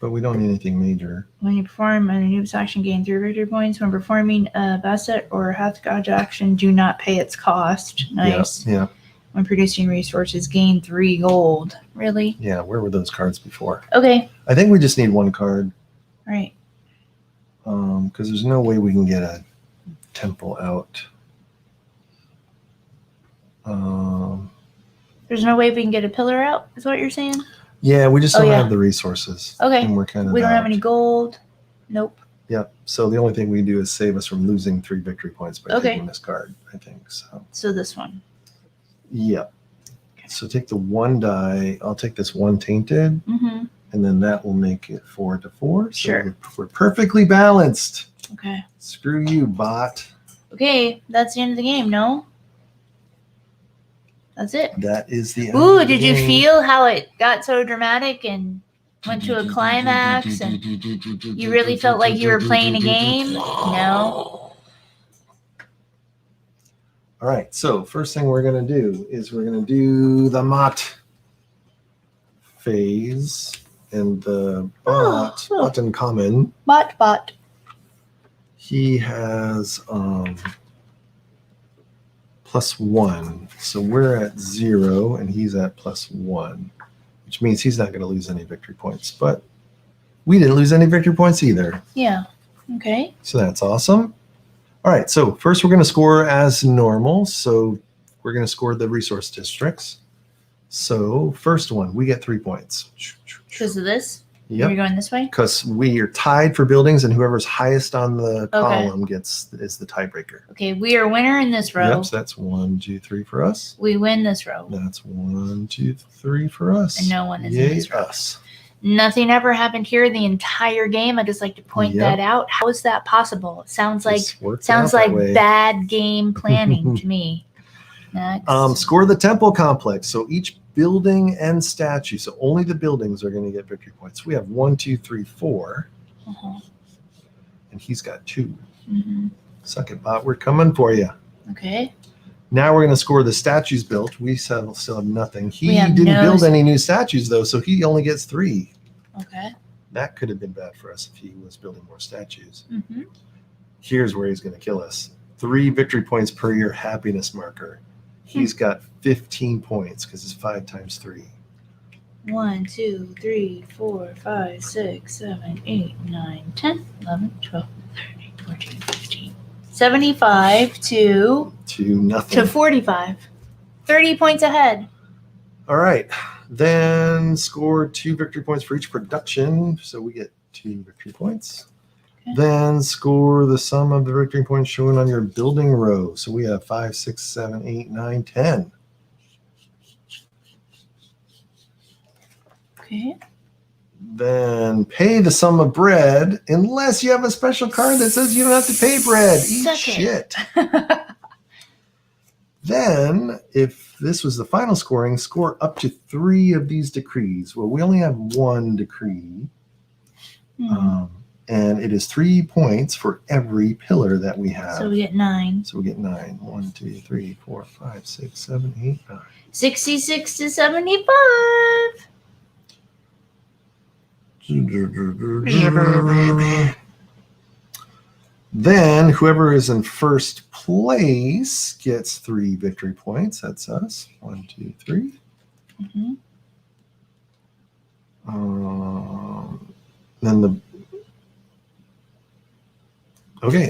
But we don't need anything major. When you perform an Anubis action, gain 3 victory points. When performing a Basset or Hathgaj action, do not pay its cost. Nice. Yeah, When producing resources, gain 3 gold. Really? yeah. Where were those cards before? Okay. I think we just need 1 card Right. because there's no way we can get a temple out. There's no way we can get a pillar out, is what you're saying? Yeah, we just Oh, don't yeah. have the resources. Okay. And we're kind of We don't have out. any gold. Nope. Yep. So the only thing we can do is save us from losing 3 victory points by Okay. taking this card, I think. So, So this one. yep. So take the 1 die. I'll take this 1 tainted, Mm-hmm. and then that will make it 4-4. So Sure. we're perfectly balanced. Okay. Screw you, bot. Okay, that's the end of the game, no? That's it. That is the end Ooh, of the did you game. feel how it got so dramatic and went to a climax and you really felt like you were playing a game? No? All right, so first thing we're going to do is we're going to do the Mott phase, and the bot, Oh. bot in common, Bot. he has +1. So we're at 0 and he's at +1, which means he's not going to lose any victory points. But we didn't lose any victory points either. Yeah. Okay. So that's awesome. All right, so first we're going to score as normal. So we're going to score the resource districts. So first one, we get 3 points. Because of this? Yep. You're going this way? Because we are tied for buildings, and whoever's highest on the column is the tiebreaker. Okay, we are winner in this row. Yep, so that's 1, 2, 3 for us. We win this row. That's 1, 2, 3 for us. And no one is in Yay, this row. us. Nothing ever happened here the entire game. I just like to point Yep. that out. How is that possible? It sounds like This worked out that way. bad game planning to me. Next. Score the temple complex. So each building and statue. So only the buildings are going to get victory points. We have 1, 2, 3, 4, Uh-huh. and he's got 2. Mm-hmm. Suck it, bot. We're coming for you. Okay. Now we're going to score the statues built. We still have nothing. He We have didn't no build any new statues, though, so he only gets 3. Okay. That could have been bad for us if he was building more statues. Mm-hmm. Here's where he's going to kill us. 3 victory points per year happiness marker. He's got 15 points because it's 5 times 3. 1, 2, 3, 4, 5, 6, 7, 8, 9, 10, 11, 12, 13, 14, 15. 75 to 2-0. 45. 30 points ahead. All right. Then score 2 victory points for each production. So we get 2 victory points. Okay. Then score the sum of the victory points shown on your building row. So we have 5, 6, 7, 8, 9, 10. Okay. Then pay the sum of bread unless you have a special card that says you don't have to pay bread. Eat Suck it. shit. Then, if this was the final scoring, score up to 3 of these decrees. Well, we only have 1 decree, and it is 3 points for every pillar that we have. So we get 9. So we get 9. 1, 2, 3, 4, 5, 6, 7, 8, 9. 66 to 75. Then whoever is in first place gets 3 victory points. That's us. 1, 2, 3. Mm-hmm.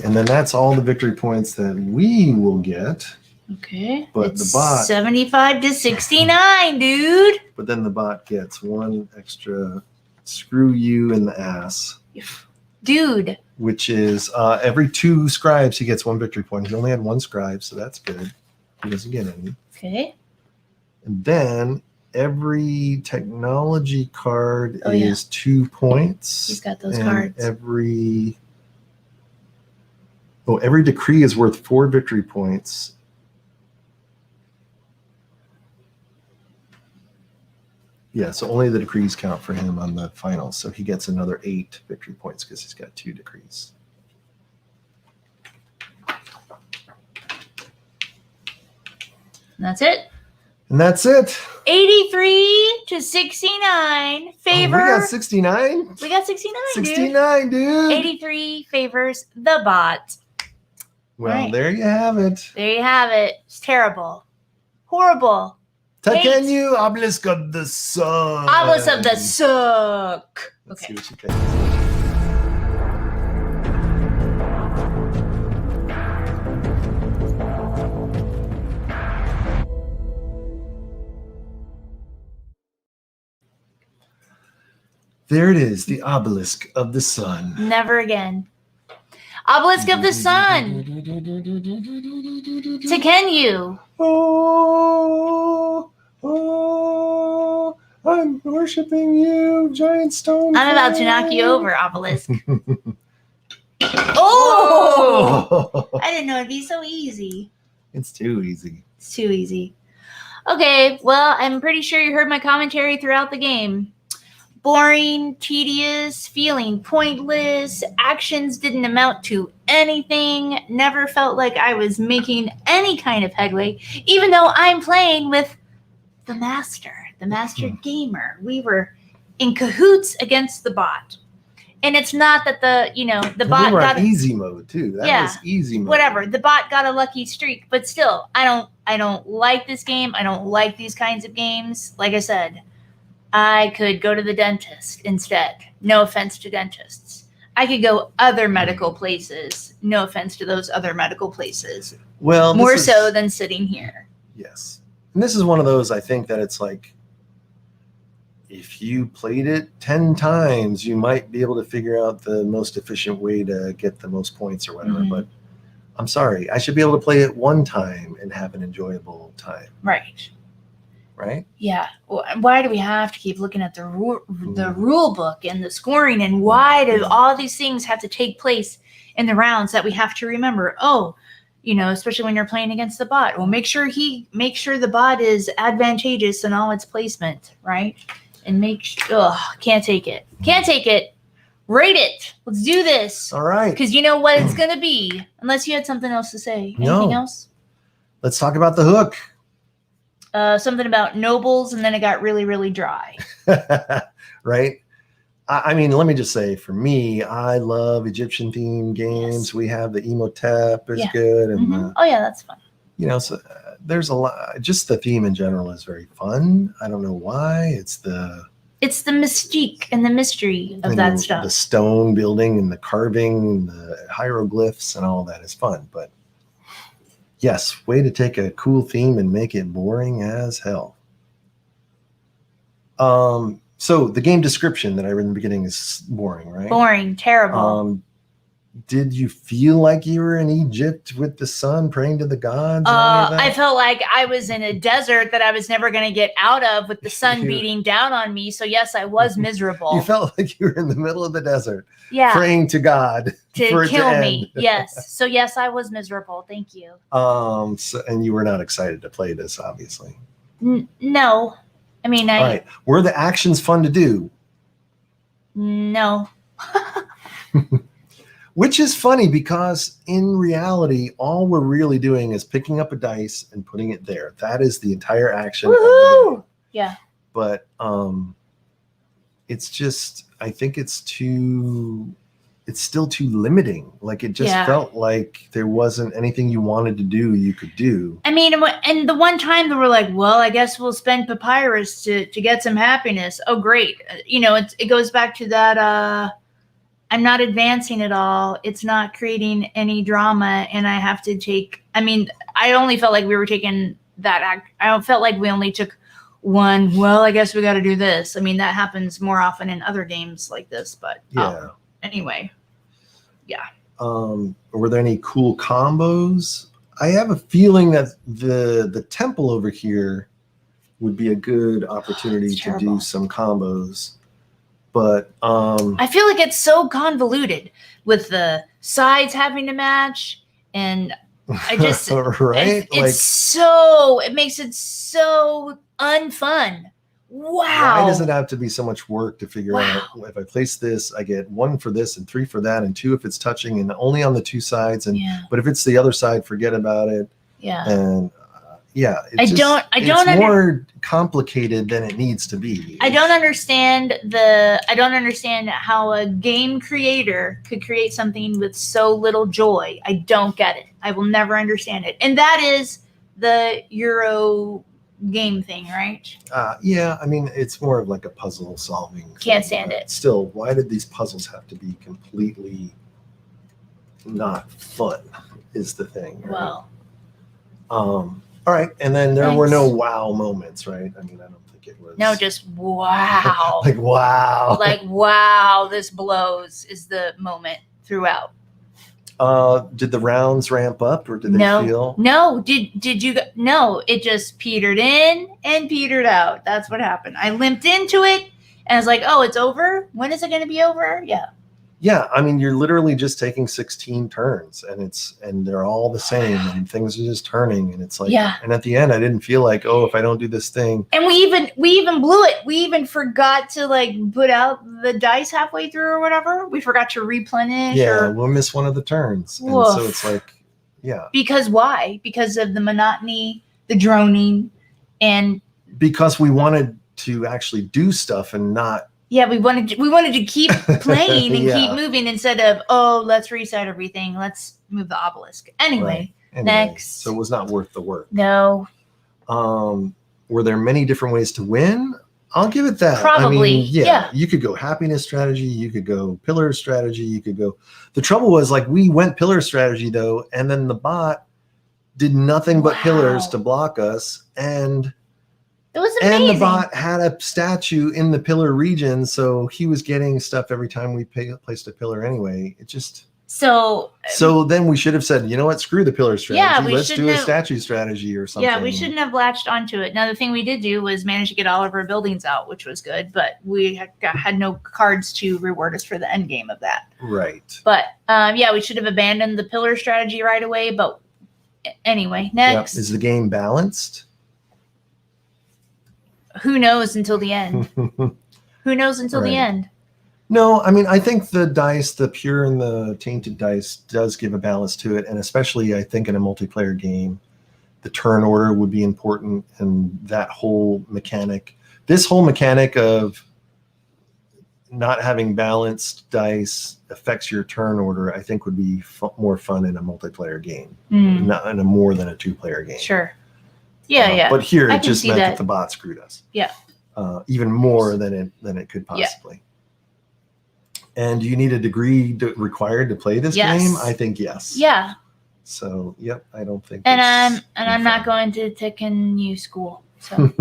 And then that's all the victory points that we will get. Okay. But It's the bot- 75 to 69, dude. But then the bot gets one extra screw you in the ass, Dude. which is every 2 scribes he gets 1 victory point. He only had 1 scribe, so that's good. He doesn't get any. Okay. And then every technology card Oh, yeah. is 2 points. He's got those and cards. Every decree is worth 4 victory points. Yeah, so only the decrees count for him on the finals. So he gets another 8 victory points because he's got 2 decrees. And that's it. And that's it. 83 to 69 favor. Oh, we got 69? We got 69, 69, dude. dude. 83 favors the bot. Well, Right. there you have it. There you have it. It's terrible. Horrible. Tekhenu, Obelisk of the Sun. Obelisk of the Suck. Let's Okay. see what she thinks. There it is, the Obelisk of the Sun. Never again. Obelisk of the Sun. Tekhenu. Oh, I'm worshiping you, giant stone. I'm about to knock you over, Obelisk. Oh! I didn't know it'd be so easy. It's too easy. It's too easy. Okay, well, I'm pretty sure you heard my commentary throughout the game. Boring, tedious, feeling pointless, actions didn't amount to anything, never felt like I was making any kind of headway, even though I'm playing with the master gamer. We were in cahoots against the bot. And it's not that the And bot we were got on easy mode too. That Yeah. was easy mode. whatever. The bot got a lucky streak, but still, I don't like this game. I don't like these kinds of games. Like I said, I could go to the dentist instead. No offense to dentists. I could go other medical places. No offense to those other medical places. Well, More this is- so than sitting here. Yes. And this is one of those, I think that it's like, if you played it 10 times, you might be able to figure out the most efficient way to get the most points or whatever. Mhm. But I'm sorry, I should be able to play it 1 time and have an enjoyable time, Right. right? Yeah. Why do we have to keep looking at the rule book and the scoring, and why do all these things have to take place in the rounds that we have to remember? Oh, especially when you're playing against the bot. Well, make sure the bot is advantageous in all its placement, right? And can't take it. Can't take it. Rate it. Let's do this. All right. Because you know what it's gonna be. Unless you had something else to say. Anything No. else? Let's talk about the hook. Something about nobles, and then it got really, really dry. Right? I mean, let me just say, for me, I love Egyptian themed games. Yes. We have the Emotep is Yeah. good. And, Mhm. Oh yeah, that's fun. so there's a lot. Just the theme in general is very fun. I don't know why. It's the mystique and the mystery of that stuff. The stone building and the carving, the hieroglyphs and all that is fun. But yes, way to take a cool theme and make it boring as hell. So the game description that I read in the beginning is boring, right? Boring, terrible. Did you feel like you were in Egypt with the sun praying to the gods? or any of that? I felt like I was in a desert that I was never going to get out of with the sun You- beating down on me. So yes, I was miserable. You felt like you were in the middle of the desert yeah, praying to God to for it kill to me. end. Yes. So yes, I was miserable. Thank you. And you were not excited to play this, obviously. No, I mean, All right. Were the actions fun to do? no. Which is funny because in reality, all we're really doing is picking up a dice and putting it there. That is the entire action. Of the game. Woohoo! Yeah. But it's just, I think it's still too limiting. Like it just Yeah. felt like there wasn't anything you wanted to do you could do. I mean, and the one time that we're like, well, I guess we'll spend papyrus to get some happiness. Oh, great. It goes back to that I'm not advancing at all. It's not creating any drama, and I have to take. I mean, I only felt like we were taking that act. I don't felt like we only took one. Well, I guess we got to do this. I mean, that happens more often in other games like this. But Yeah. Anyway, yeah. Were there any cool combos? I have a feeling that the temple over here would be a good opportunity It's to terrible. do some combos. But I feel like it's so convoluted with the sides having to match, and I just right? it makes it so unfun. Wow. Why does it have to be so much work to figure Wow. out if I place this, I get 1 for this and 3 for that and 2 if it's touching and only on the 2 sides Yeah. but if it's the other side, forget about it. Yeah. And I don't it's more complicated than it needs to be. I don't understand how a game creator could create something with so little joy. I don't get it. I will never understand it. And that is the Euro game thing, right? Yeah, I mean, it's more of like a puzzle solving thing, Can't stand but it. Still, why did these puzzles have to be completely not fun is the thing, right? Well, all right, and then there were Thanks. no wow moments, right? I mean, I don't think it was no, just wow. like wow. Like, wow, this blows is the moment throughout. Did the rounds ramp up or did they No, feel no. Did you? No, it just petered in and petered out. That's what happened. I limped into it and I was like, "Oh, it's over. When is it going to be over?" Yeah. Yeah, I mean, you're literally just taking 16 turns and they're all the same and things are just turning and it's like Yeah. and at the end I didn't feel like, oh, if I don't do this thing. And we even blew it. We even forgot to like put out the dice halfway through or whatever. We forgot to replenish. Yeah, Or, we'll miss one of the turns. And Woof. so it's like, yeah. because why? Because of the monotony, the droning, and Because we wanted to actually do stuff and not yeah, we wanted to keep playing and Yeah. keep moving instead of, oh, let's reset everything. Let's move the obelisk. Anyway, Anyway, next. So it was not worth the work. No. Were there many different ways to win? I'll give it that. I Probably, mean, yeah. You could go happiness strategy. You could go pillar strategy. You could go. The trouble was like we went pillar strategy though, and then the bot did nothing but Wow. pillars to block us, and It was amazing. the bot had a statue in the pillar region, so he was getting stuff every time we placed a pillar. Anyway, it just. So then we should have said, you know what, screw the pillar strategy. we Let's do shouldn't a have- statue strategy or something. yeah, we shouldn't have latched onto it. Now the thing we did do was manage to get all of our buildings out, which was good, but we had no cards to reward us for the end game of that. Right. But yeah, we should have abandoned the pillar strategy right away. But anyway, next. Yep. Is the game balanced? Who knows until the end? Who knows until the Right. end? No, I mean, I think the dice, the pure and the tainted dice, does give a balance to it. And especially, I think, in a multiplayer game, the turn order would be important. And that whole mechanic, this whole mechanic of not having balanced dice affects your turn order, I think would be more fun in a multiplayer game, not in a more than a 2-player game. Sure. Yeah, yeah. But here I it can just see meant that that. the bot screwed us. Yeah. Even more than it could Yeah. possibly. And do you need a degree required to play this Yes. game? I think yes. Yeah. So yep, I don't think. And it's I'm not fun. going to Tekhenu school. So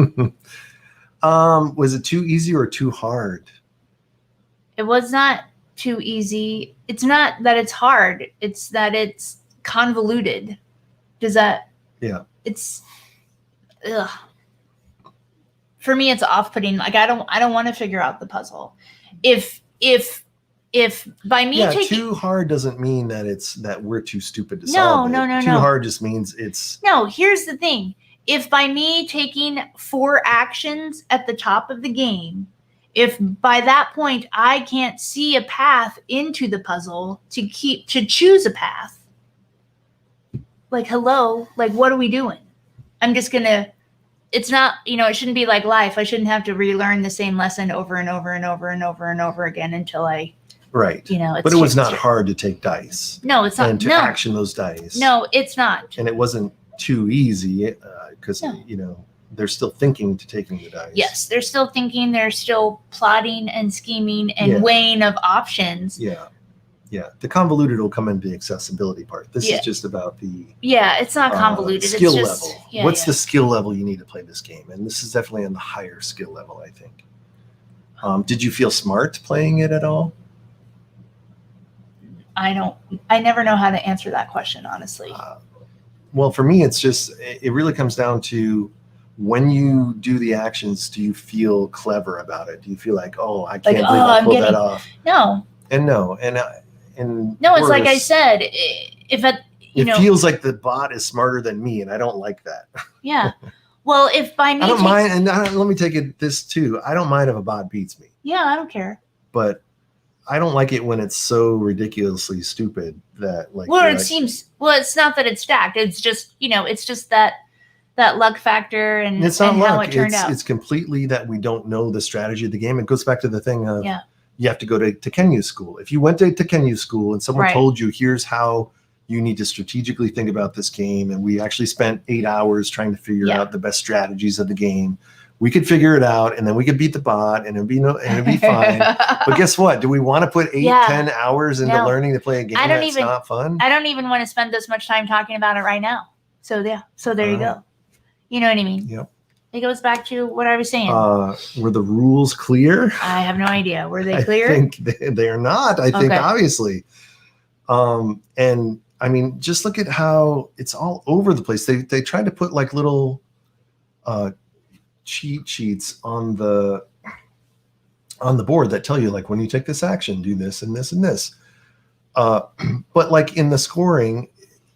Was it too easy or too hard? it was not too easy. It's not that it's hard. It's that it's convoluted. Does that? Yeah. It's. Ugh. For me, it's off-putting. Like I don't want to figure out the puzzle. If by me Yeah, taking too hard doesn't mean that we're too stupid to No, solve it. no, Too no. hard just means it's No, here's the thing. If by me taking 4 actions at the top of the game, if by that point I can't see a path into the puzzle to choose a path, like hello, like what are we doing? I'm just gonna. It's not, it shouldn't be like life. I shouldn't have to relearn the same lesson over and over and over and over and over again until I, right. it's But it was not just- hard to take dice No, it's not. and to No, action those dice. no, it's not. And it wasn't too easy because No. they're still thinking to taking the dice. Yes, they're still thinking, they're still plotting and scheming and Yeah. weighing of options. Yeah. Yeah, the convoluted will come into the accessibility part. This Yeah. is just about the Yeah, it's not convoluted. skill it's just, level. Yeah, What's yeah. the skill level you need to play this game? And this is definitely on the higher skill level, I think. Did you feel smart playing it at all? I never know how to answer that question, honestly. Well, for me, it's just, it really comes down to when you do the actions, do you feel clever about it? Do you feel like, oh, I can't believe I I'm pulled that getting- off? No, And no, it's like I worse, said, if at, you it know, feels like the bot is smarter than me, and I don't like that. yeah. Well, if by me, I don't mind, and let me take it this too. I don't mind if a bot beats me, Yeah, I don't care. but I don't like it when it's so ridiculously stupid that like. Well, you're it like, seems. Well, it's not that it's stacked. It's just it's just that luck factor and it's not and luck. how it turned out. It's completely that we don't know the strategy of the game. It goes back to the thing of Yeah. you have to go to Tekhenu school. If you went to Tekhenu school and someone Right. told you, here's how you need to strategically think about this game, and we actually spent 8 hours trying to figure Yeah. out the best strategies of the game, we could figure it out, and then we could beat the bot, and it'd be fine. But guess what? Do we want to put 8, Yeah. 10 hours into No. learning to play a game I don't that's even- not fun? I don't even want to spend this much time talking about it right now. So yeah. So there you All right. go. You know what I mean? Yep. It goes back to what I was saying. Were the rules clear? I have no idea. Were they I clear? think they are not. I think Okay. obviously. And I mean, just look at how it's all over the place. They tried to put like little cheat sheets on the board that tell you like when you take this action, do this and this and this. But like in the scoring,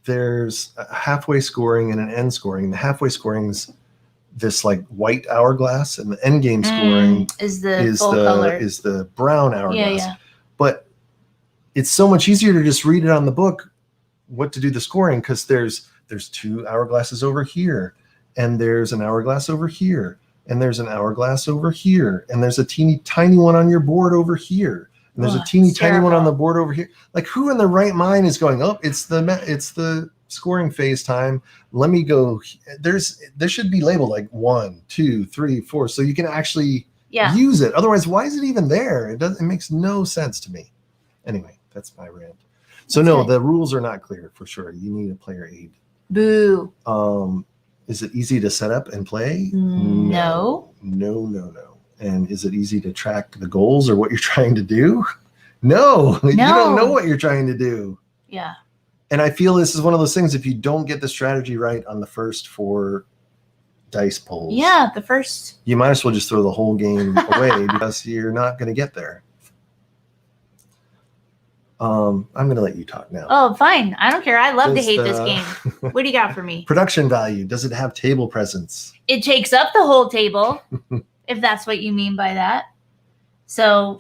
there's a halfway scoring and an end scoring. The halfway scoring is this like white hourglass, and the end game scoring Is the is full the color. is the brown hourglass. Yeah, yeah. But it's so much easier to just read it on the book what to do the scoring, because there's 2 hourglasses over here, and there's an hourglass over here, and there's an hourglass over here, and there's a teeny tiny one on your board over here, and there's a Ugh, teeny it's tiny one on terrible. the board over here. Like, who in their right mind is going, oh, it's the scoring phase time, let me go. There should be labeled like 1, 2, 3, 4, so you can actually Yeah. use it. Otherwise, why is it even there? It makes no sense to me. Anyway, that's my rant. So That's no, good. the rules are not clear for sure. You need a player aid. Boo. Is it easy to set up and play? No. No. And is it easy to track the goals or what you're trying to do? No. You No. don't know what you're trying to do. Yeah. And I feel this is one of those things, if you don't get the strategy right on the first 4 dice pulls, Yeah. The first. you might as well just throw the whole game away because you're not going to get there. I'm going to let you talk now. Oh, fine. I don't care. I love to Does hate this the- game. What do you got for me? Production value. Does it have table presence? It takes up the whole table, if that's what you mean by that. So,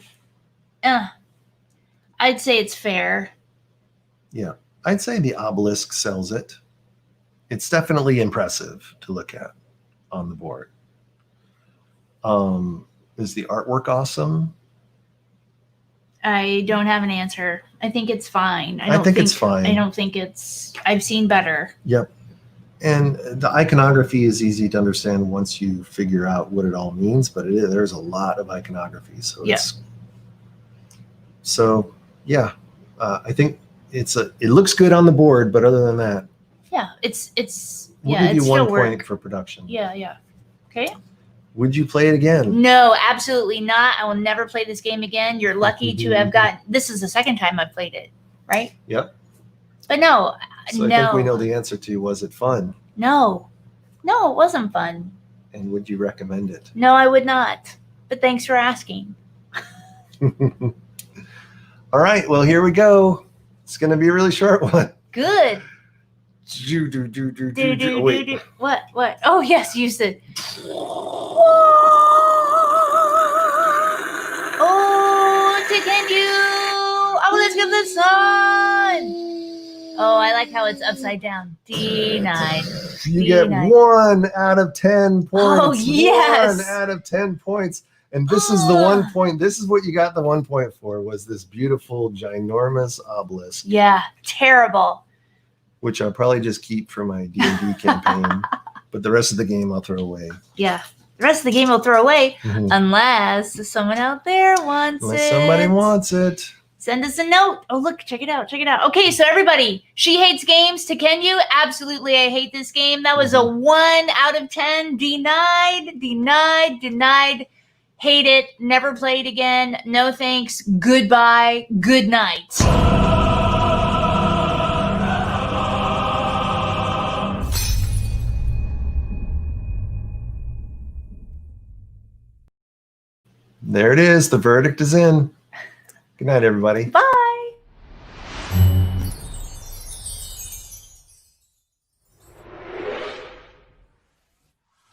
I'd say it's fair. Yeah. I'd say the obelisk sells it. It's definitely impressive to look at on the board. Is the artwork awesome? I don't have an answer. I think it's fine. I think it's fine. I don't think it's. I've seen better. Yep. And the iconography is easy to understand once you figure out what it all means, but there's a lot of iconography. So Yeah. Yeah, I think it looks good on the board, but other than that, Yeah, it's we'll yeah, give it's you 1 still point work. for production. Yeah. Okay. Would you play it again? No, absolutely not. I will never play this game again. You're lucky to have gotten. This is the second time I've played it, right? Yep. But no, So no, I think we know the answer to, was it fun? no, it wasn't fun. And would you recommend it? No, I would not. But thanks for asking. All right, well, here we go. It's going to be a really short one. Good. Oh, wait. What? Oh, yes, you said. Oh, Tekhenu! Oh, let's give the sun! Oh, I like how it's upside down. Denied. You get Denied. 1 out of 10 points. Oh, yes. 1 out of 10 points. And this is the 1 point. This is what you got the 1 point for, was this beautiful, ginormous obelisk, Yeah, terrible. which I'll probably just keep for my D&D campaign. But the rest of the game I'll throw away. Yeah. The rest of the game we'll throw away Mhm. unless someone out there wants Unless it. somebody wants it. Send us a note. Oh, look, check it out. Check it out. Okay, so everybody, she hates games. Tekhenu, absolutely, I hate this game. That was a 1 out of 10. Denied. Hate it. Never played again. No thanks. Goodbye. Good night. There it is. The verdict is in. Good night, everybody. Bye.